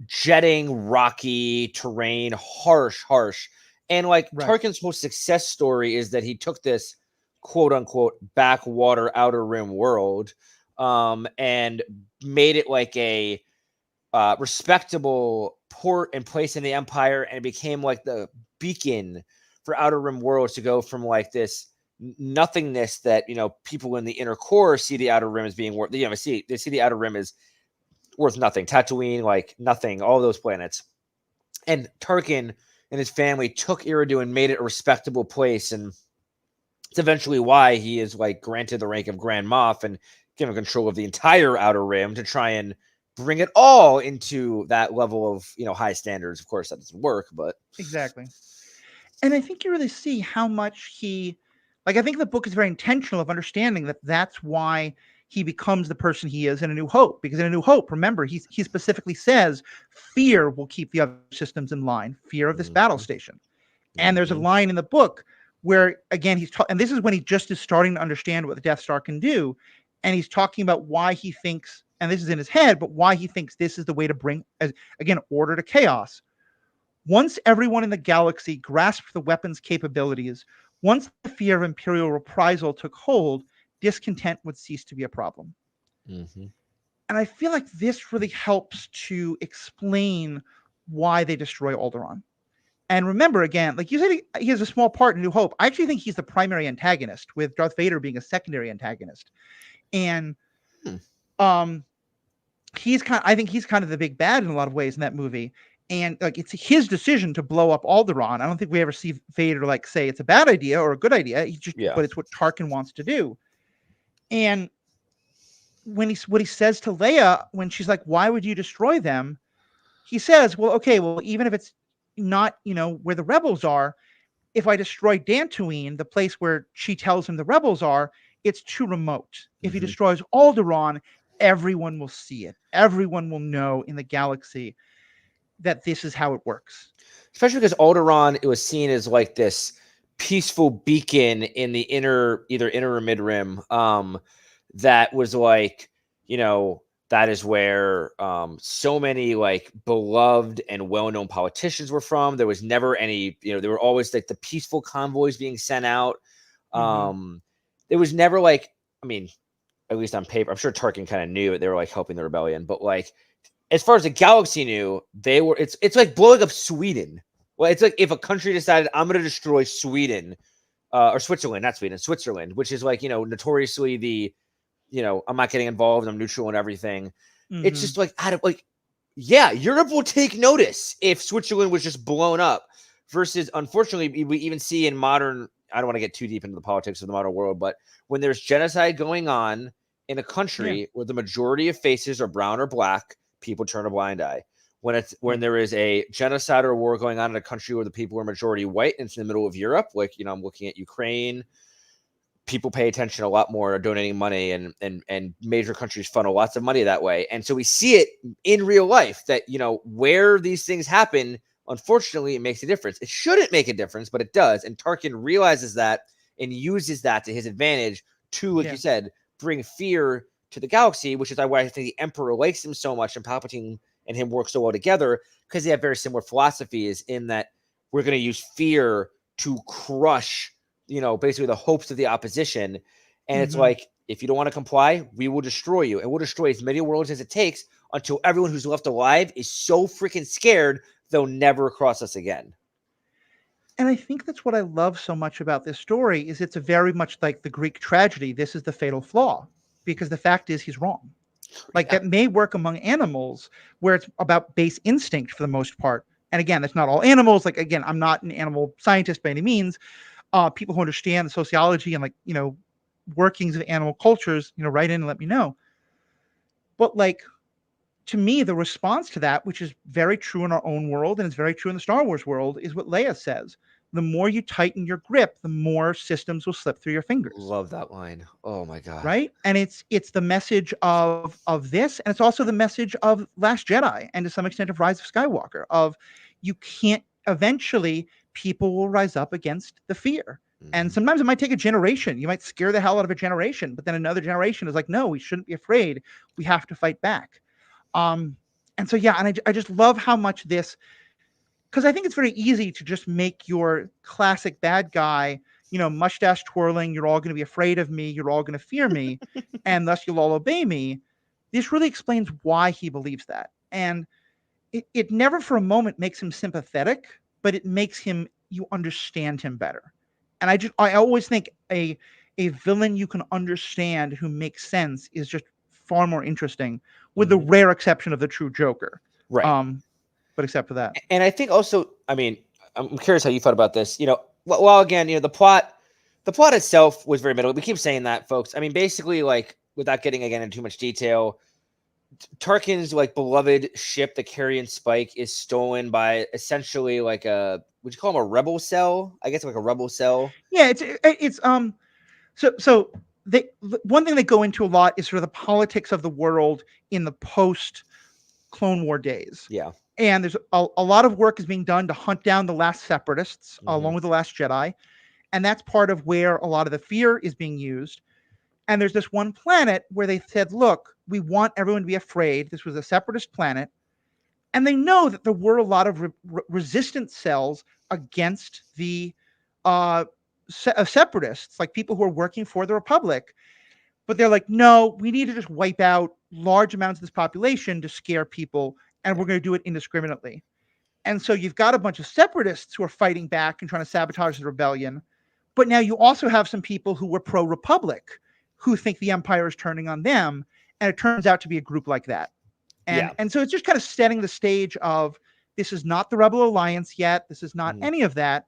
jetting, rocky terrain, harsh. And Tarkin's whole success story is that he took this quote unquote backwater Outer Rim world, and made it a respectable port and place in the Empire, and it became the beacon for Outer Rim worlds to go from this nothingness that people in the inner core see the Outer Rim as being worth. They see the Outer Rim as worth nothing. Tatooine, nothing. All those planets, and Tarkin and his family took Eriadu and made it a respectable place, and it's eventually why he is granted the rank of Grand Moff and given control of the entire Outer Rim to try and bring it all into that level of high standards. Of course, that doesn't work, but exactly. And I think you really see how much he. I think the book is very intentional of understanding that that's why he becomes the person he is in A New Hope. Because in A New Hope, remember, he specifically says fear will keep the other systems in line, fear of this battle station. And there's a line in the book where, again, and this is when he just is starting to understand what the Death Star can do. And he's talking about why he thinks, and this is in his head, but why he thinks this is the way to bring, again, order to chaos. Once everyone in the galaxy grasped the weapon's capabilities, once the fear of Imperial reprisal took hold, discontent would cease to be a problem. And I feel like this really helps to explain why they destroy Alderaan. And remember, again, you said, he has a small part in New Hope. I actually think he's the primary antagonist, with Darth Vader being a secondary antagonist. And I think he's kind of the big bad in a lot of ways in that movie. And it's his decision to blow up Alderaan. I don't think we ever see Vader say it's a bad idea or a good idea. But it's what Tarkin wants to do. And what he says to Leia when she's like, "Why would you destroy them?" He says, "Well, okay, even if it's not where the rebels are, if I destroy Dantooine, the place where she tells him the rebels are, it's too remote. If he destroys Alderaan, everyone will see it. Everyone will know in the galaxy that this is how it works." Especially because Alderaan, it was seen as this peaceful beacon in the either inner or mid rim, that was the That is where so many like beloved and well-known politicians were from. There was never any, there were always like the peaceful convoys being sent out. There was never like, I mean, at least on paper, I'm sure Tarkin kind of knew it. They were like helping the rebellion, but like as far as the galaxy knew, they were. It's like blowing up Sweden. Well, it's like if a country decided I'm going to destroy Sweden or Switzerland, not Sweden, Switzerland, which is like notoriously the I'm not getting involved. I'm neutral and everything. It's just like yeah, Europe will take notice if Switzerland was just blown up. Versus, unfortunately, we even see in modern. I don't want to get too deep into the politics of the modern world, but when there's genocide going on in a country where the majority of faces are brown or black, people turn a blind eye. When there is a genocide or war going on in a country where the people are majority white, and it's in the middle of Europe, like I'm looking at Ukraine, people pay attention a lot more, are donating money, and major countries funnel lots of money that way. And so we see it in real life that where these things happen. Unfortunately, it makes a difference. It shouldn't make a difference, but it does. And Tarkin realizes that and uses that to his advantage to, like you said, bring fear to the galaxy, which is why I think the Emperor likes him so much and Palpatine and him work so well together, because they have very similar philosophies in that we're going to use fear to crush, basically the hopes of the opposition. And it's like, if you don't want to comply, we will destroy you. And we'll destroy as many worlds as it takes until everyone who's left alive is so freaking scared they'll never cross us again. And I think that's what I love so much about this story is it's a very much like the Greek tragedy. This is the fatal flaw, because the fact is he's wrong. Like that may work among animals where it's about base instinct for the most part. And again, that's not all animals. Like, again, I'm not an animal scientist by any means. People who understand the sociology and workings of animal cultures, write in and let me know. But to me, the response to that, which is very true in our own world and it's very true in the Star Wars world, is what Leia says. The more you tighten your grip, the more systems will slip through your fingers. Love that line. Oh my God. Right? And it's the message of this, and it's also the message of Last Jedi, and to some extent of Rise of Skywalker, of you can't, eventually people will rise up against the fear. And sometimes it might take a generation. You might scare the hell out of a generation, but then another generation is like, no, we shouldn't be afraid. We have to fight back. And so, and I just love how much this, because I think it's very easy to just make your classic bad guy, mustache twirling, you're all going to be afraid of me, you're all going to fear me, and thus you'll all obey me. This really explains why he believes that. And it never for a moment makes him sympathetic, but it makes you understand him better. And I always think a villain you can understand who makes sense is just far more interesting, with the rare exception of the true Joker. Right. But except for that. And I think also, I mean, I'm curious how you thought about this. Well, again, the plot itself was very middle. We keep saying that, folks. I mean, basically, without getting again into too much detail, Tarkin's beloved ship, the Carrion Spike, is stolen by essentially would you call him a rebel cell? I guess like a rebel cell. Yeah, it's so one thing they go into a lot is sort of the politics of the world in the post Clone War days. Yeah. And there's a lot of work is being done to hunt down the last separatists along with the Last Jedi. And that's part of where a lot of the fear is being used. And there's this one planet where they said, look, we want everyone to be afraid. This was a separatist planet. And they know that there were a lot of resistance cells against the separatists, like people who are working for the Republic. But they're like, no, we need to just wipe out large amounts of this population to scare people, and we're going to do it indiscriminately. And so you've got a bunch of separatists who are fighting back and trying to sabotage the rebellion. But now you also have some people who were pro-Republic who think the Empire is turning on them. And it turns out to be a group like that. And so it's just kind of setting the stage of, this is not the Rebel Alliance yet. This is not any of that.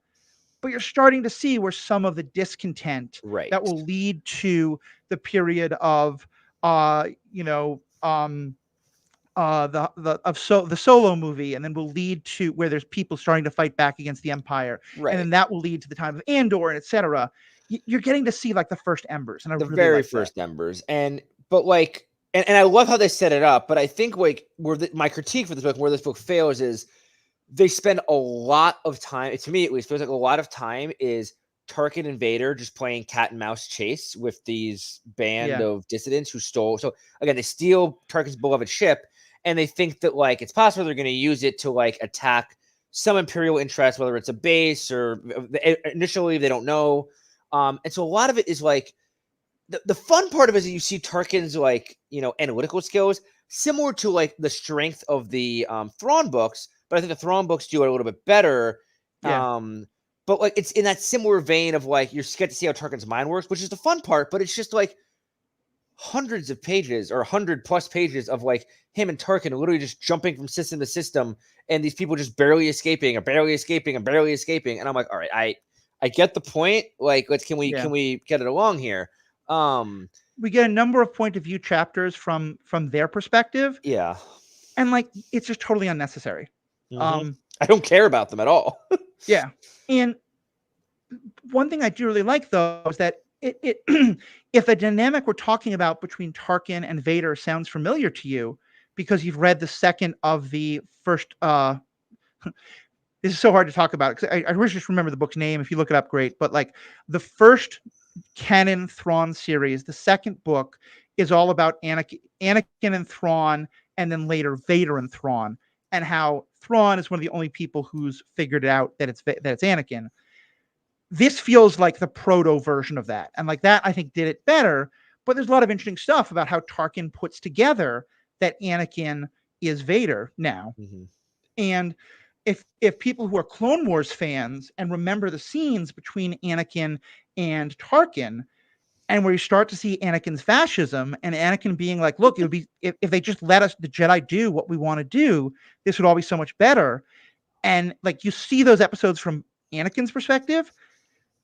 But you're starting to see where some of the discontent that will lead to the period of, the Solo movie, and then will lead to where there's people starting to fight back against the Empire, and then that will lead to the time of Andor, and etc. You're getting to see the first embers, and I really very like first that. embers, and I love how they set it up. But I think my critique for this book, where this book fails, is they spend a lot of time. To me, at least, feels like a lot of time is Tarkin and Vader just playing cat and mouse chase with these band of dissidents who stole. So again, they steal Tarkin's beloved ship, and they think that like it's possible they're going to use it to like attack some Imperial interest, whether it's a base or initially they don't know. And so a lot of it is like the fun part of it is that you see Tarkin's like, you know, analytical skills similar to like the strength of the Thrawn books, but I think the Thrawn books do it a little bit better. But like it's in that similar vein of like you get to see how Tarkin's mind works, which is the fun part, but it's just like hundreds of pages or 100+ pages of like him and Tarkin literally just jumping from system to system, and these people just barely escaping. And I'm like, all right, I get the point. Like, can we get it along here? We get a number of point of view chapters from their perspective. Yeah. And like, it's just totally unnecessary. I don't care about them at all. Yeah. And one thing I do really like though, is that it if the dynamic we're talking about between Tarkin and Vader sounds familiar to you because you've read the second of the first, this is so hard to talk about because I wish I just remember the book's name. If you look it up, great. But like the first canon Thrawn series, the second book is all about Anakin and Thrawn, and then later Vader and Thrawn, and how Thrawn is one of the only people who's figured out that it's Anakin. This feels like the proto version of that, and like that I think did it better. But there's a lot of interesting stuff about how Tarkin puts together that Anakin is Vader now. And if people who are Clone Wars fans and remember the scenes between Anakin and Tarkin, and where you start to see Anakin's fascism and Anakin being like, look, it would be if they just let us, the Jedi, do what we want to do, this would all be so much better. And like you see those episodes from Anakin's perspective,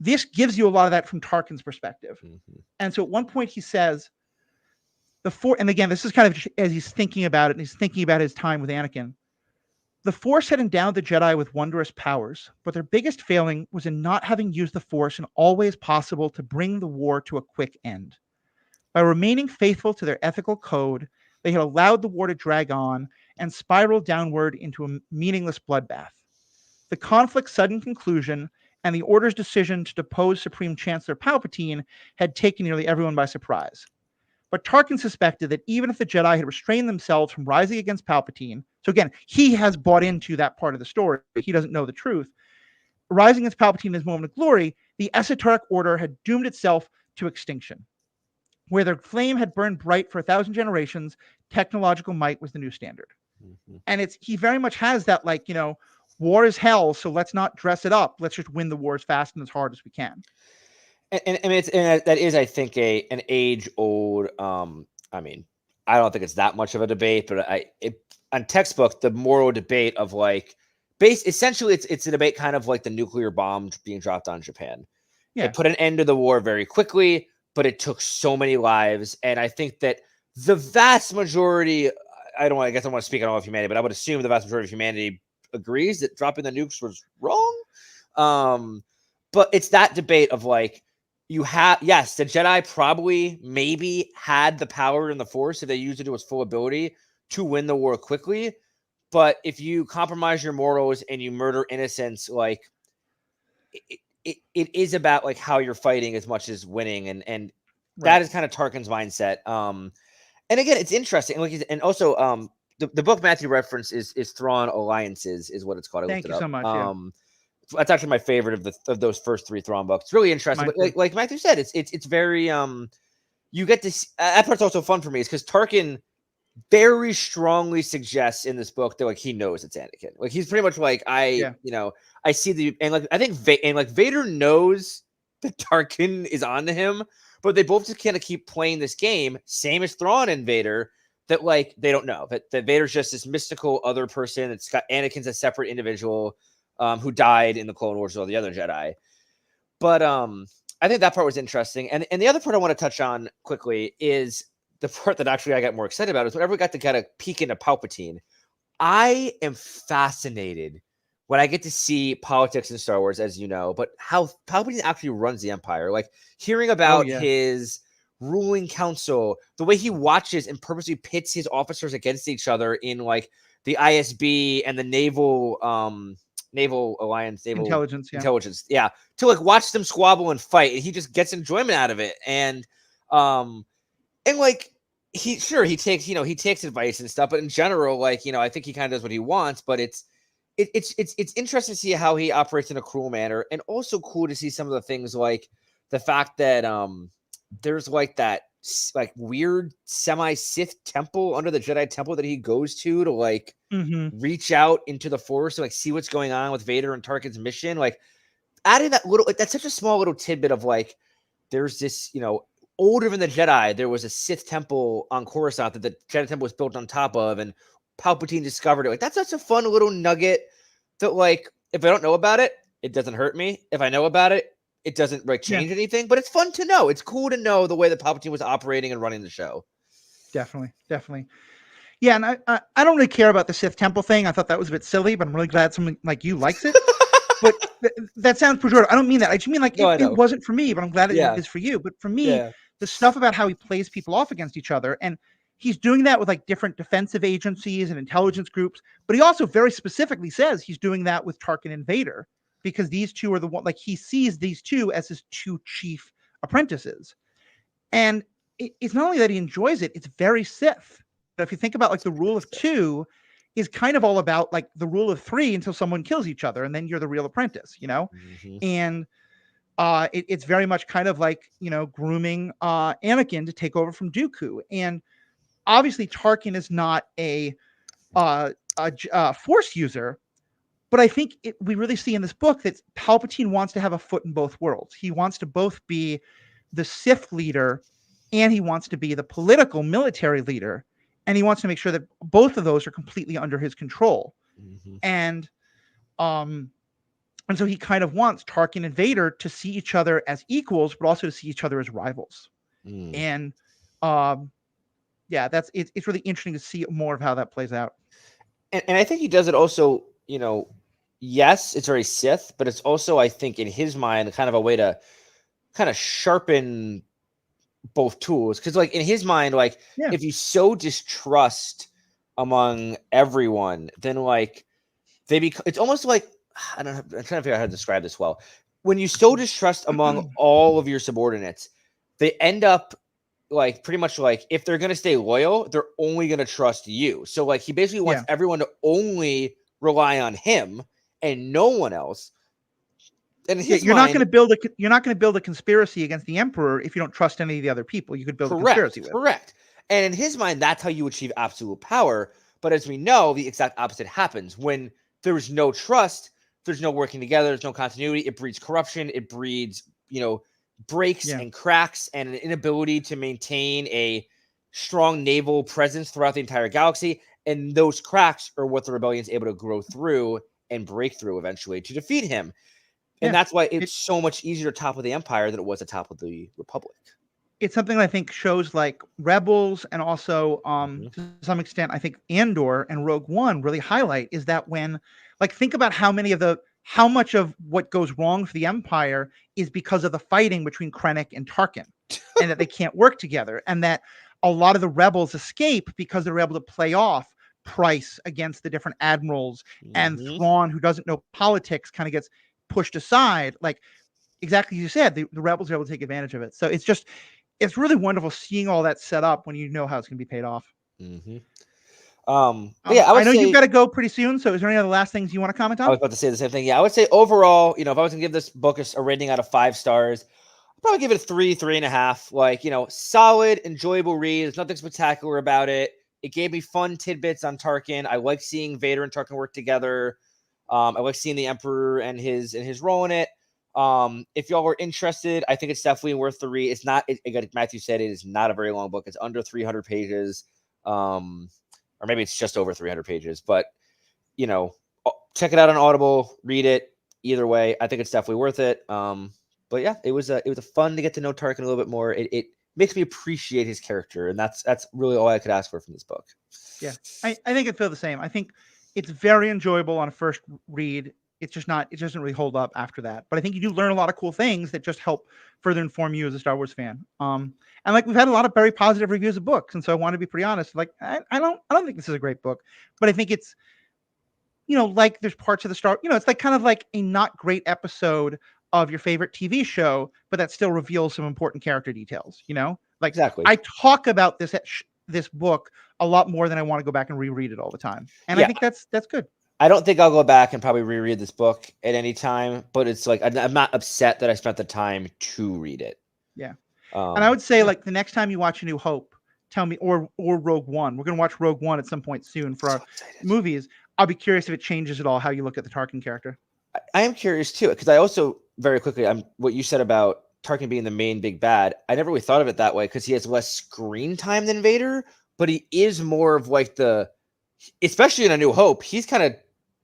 this gives you a lot of that from Tarkin's perspective. And so at one point he says, and again, this is kind of as he's thinking about it, and he's thinking about his time with Anakin. The Force had endowed the Jedi with wondrous powers, but their biggest failing was in not having used the Force in all ways possible to bring the war to a quick end. By remaining faithful to their ethical code, they had allowed the war to drag on and spiral downward into a meaningless bloodbath. The conflict's sudden conclusion and the Order's decision to depose Supreme Chancellor Palpatine had taken nearly everyone by surprise. But Tarkin suspected that even if the Jedi had restrained themselves from rising against Palpatine, so again, he has bought into that part of the story, he doesn't know the truth, rising against Palpatine in his moment of glory, the esoteric order had doomed itself to extinction. Where their flame had burned bright for 1,000 generations, technological might was the new standard. And he very much has that, like, you know, war is hell, so let's not dress it up. Let's just win the war as fast and as hard as we can. And that is, I think, an age-old. I mean, I don't think it's that much of a debate, but on textbook, the moral debate of like, essentially, it's a debate kind of like the nuclear bomb being dropped on Japan. Yeah. It put an end to the war very quickly, but it took so many lives, and I think that the vast majority. I don't want to speak on all of humanity, but I would assume the vast majority of humanity agrees that dropping the nukes was wrong. But it's that debate of like. The Jedi probably maybe had the power in the Force if they used it to its full ability to win the war quickly. But if you compromise your morals and you murder innocents, like it is about like how you're fighting as much as winning. And that is kind of Tarkin's mindset. And again, it's interesting. And also the book Matthew referenced is Thrawn Alliances is what it's called. Thank you so much. That's actually my favorite of those first 3 Thrawn books. It's really interesting. But like Matthew said, it's very you get to see, that part's also fun for me is because Tarkin very strongly suggests in this book that like he knows it's Anakin. Like he's pretty much like I see and like I think Vader knows that Tarkin is on to him, but they both just kind of keep playing this game, same as Thrawn and Vader, that like they don't know that Vader's just this mystical other person. It's got Anakin's a separate individual. Who died in the Clone Wars or the other Jedi. But I think that part was interesting. And the other part I want to touch on quickly is the part that actually I got more excited about is whenever we got to get a peek into Palpatine. I am fascinated when I get to see politics in Star Wars, as you know, but how Palpatine actually runs the Empire. Like hearing about his ruling council, the way he watches and purposely pits his officers against each other in like the ISB and the naval Naval Alliance, Naval Intelligence, yeah, to like watch them squabble and fight, and he just gets enjoyment out of it. And like he takes advice and stuff, but in general, like, I think he kind of does what he wants. But it's interesting to see how he operates in a cruel manner, and also cool to see some of the things like the fact that there's like that like weird semi-Sith temple under the Jedi temple that he goes to like reach out into the Force to like see what's going on with Vader and Tarkin's mission. Like adding that little, like that's such a small little tidbit of like there's this, older than the Jedi, there was a Sith temple on Coruscant that the Jedi temple was built on top of, and Palpatine discovered it. Like that's such a fun little nugget that, like, if I don't know about it, it doesn't hurt me. If I know about it, it doesn't like change anything. But it's fun to know. It's cool to know the way that Palpatine was operating and running the show. Definitely. Yeah, and I don't really care about the Sith temple thing. I thought that was a bit silly, but I'm really glad someone like you likes it. But that sounds pejorative. I don't mean that. I just mean like it wasn't for me, but I'm glad it is for you. But for me, the stuff about how he plays people off against each other, and he's doing that with like different defensive agencies and intelligence groups, but he also very specifically says he's doing that with Tarkin and Vader because these two are the one, like he sees these two as his two chief apprentices. And it's not only that he enjoys it, it's very Sith. But if you think about like the rule of two is kind of all about like the rule of three until someone kills each other, and then you're the real apprentice, And it's very much kind of like, grooming Anakin to take over from Dooku. And obviously Tarkin is not a Force user, but I think we really see in this book that Palpatine wants to have a foot in both worlds. He wants to both be the Sith leader and he wants to be the political military leader. And he wants to make sure that both of those are completely under his control. And so he kind of wants Tarkin and Vader to see each other as equals, but also to see each other as rivals. And it's really interesting to see more of how that plays out. And I think he does it also, yes, it's very Sith, but it's also, I think, in his mind, kind of a way to kind of sharpen both tools. Because, like, in his mind, like, if you sow distrust among everyone, then, like, it's almost like, I'm trying to figure out how to describe this well. When you sow distrust among all of your subordinates, they end up, like, pretty much like, if they're going to stay loyal, they're only going to trust you. So, like, he basically wants everyone to only rely on him and no one else. And you're not going to build a conspiracy against the Emperor if you don't trust any of the other people you could build a conspiracy with. Correct. And in his mind, that's how you achieve absolute power. But as we know, the exact opposite happens. When there's no trust, there's no working together, there's no continuity. It breeds corruption. It breeds, breaks and cracks and an inability to maintain a strong naval presence throughout the entire galaxy. And those cracks are what the rebellion's able to grow through and break through eventually to defeat him. And that's why it's so much easier to topple the Empire than it was to topple the Republic. It's something that I think shows like Rebels and also to some extent I think Andor and Rogue One really highlight is that when, like, think about how much of what goes wrong for the Empire is because of the fighting between Krennic and Tarkin and that they can't work together, and that a lot of the rebels escape because they're able to play off Price against the different admirals, and Thrawn, who doesn't know politics, kind of gets pushed aside. Like exactly as you said, the rebels are able to take advantage of it. So it's really wonderful seeing all that set up when you know how it's going to be paid off. I know you've got to go pretty soon. So is there any other last things you want to comment on? I was about to say the same thing. Yeah, I would say overall, if I was to give this book a rating out of 5 stars, I'd probably give it a 3.5. Like, solid, enjoyable read. There's nothing spectacular about it. It gave me fun tidbits on Tarkin. I like seeing Vader and Tarkin work together. I like seeing the Emperor and his role in it. If y'all were interested, I think it's definitely worth the read. It's not, like Matthew said, it is not a very long book. It's under 300 pages. Or maybe it's just over 300 pages, but check it out on Audible, read it. Either way, I think it's definitely worth it. But yeah, it was a fun to get to know Tarkin a little bit more. It makes me appreciate his character, and that's really all I could ask for from this book. Yeah, I think I feel the same. I think it's very enjoyable on a first read. It's just not, it doesn't really hold up after that. But I think you do learn a lot of cool things that just help further inform you as a Star Wars fan. And like we've had a lot of very positive reviews of books, and so I want to be pretty honest. Like I don't think this is a great book, but I think it's like there's parts of the Star, it's like kind of like a not great episode of your favorite TV show, but that still reveals some important character details, like Exactly. I talk about this book a lot more than I want to go back and reread it all the time. And I think that's good. I don't think I'll go back and probably reread this book at any time, but it's like, I'm not upset that I spent the time to read it. Yeah. And I would say like the next time you watch A New Hope, tell me, or Rogue One, we're going to watch Rogue One at some point soon for our movies. I'll be curious if it changes at all how you look at the Tarkin character. I am curious too, because I also very quickly, what you said about Tarkin being the main big bad. I never really thought of it that way because he has less screen time than Vader, but he is more of like especially in A New Hope, he's kind of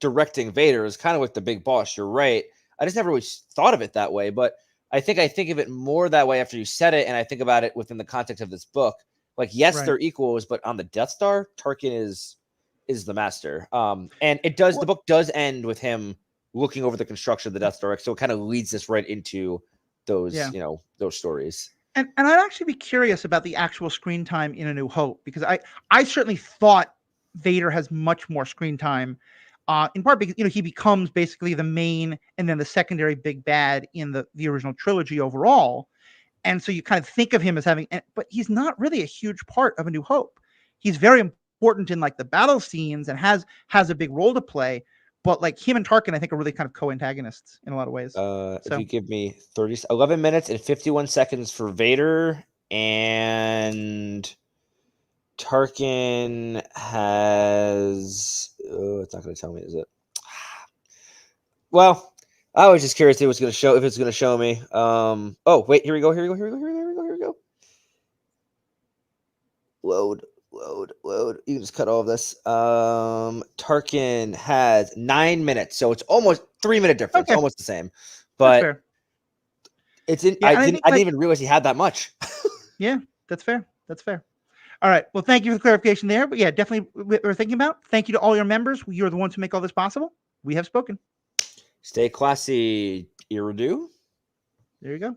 directing Vader as kind of like the big boss. You're right. I just never really thought of it that way, but I think of it more that way after you said it, and I think about it within the context of this book. Like, yes, they're equals, but on the Death Star, Tarkin is the master. And the book does end with him looking over the construction of the Death Star, so it kind of leads us right into those, those stories. And I'd actually be curious about the actual screen time in A New Hope, because I certainly thought Vader has much more screen time, in part because he becomes basically the main and then the secondary big bad in the original trilogy overall, and so you kind of think of him as having, but he's not really a huge part of A New Hope. He's very important in like the battle scenes and has a big role to play. But like him and Tarkin, I think, are really kind of co-antagonists in a lot of ways. If you give me 11 minutes and 51 seconds for Vader, and Tarkin has... it's not going to tell me, is it? Well, I was just curious if it's going to show me. Oh, wait, here we go. Load. You can just cut all of this. Tarkin has 9 minutes, so it's almost 3 minute difference, almost the same. But it's in. I didn't even realize he had that much. Yeah, that's fair. All right. Well, thank you for the clarification there. But yeah, definitely we're thinking about. Thank you to all your members. You're the ones who make all this possible. We have spoken. Stay classy, Iridu. There you go.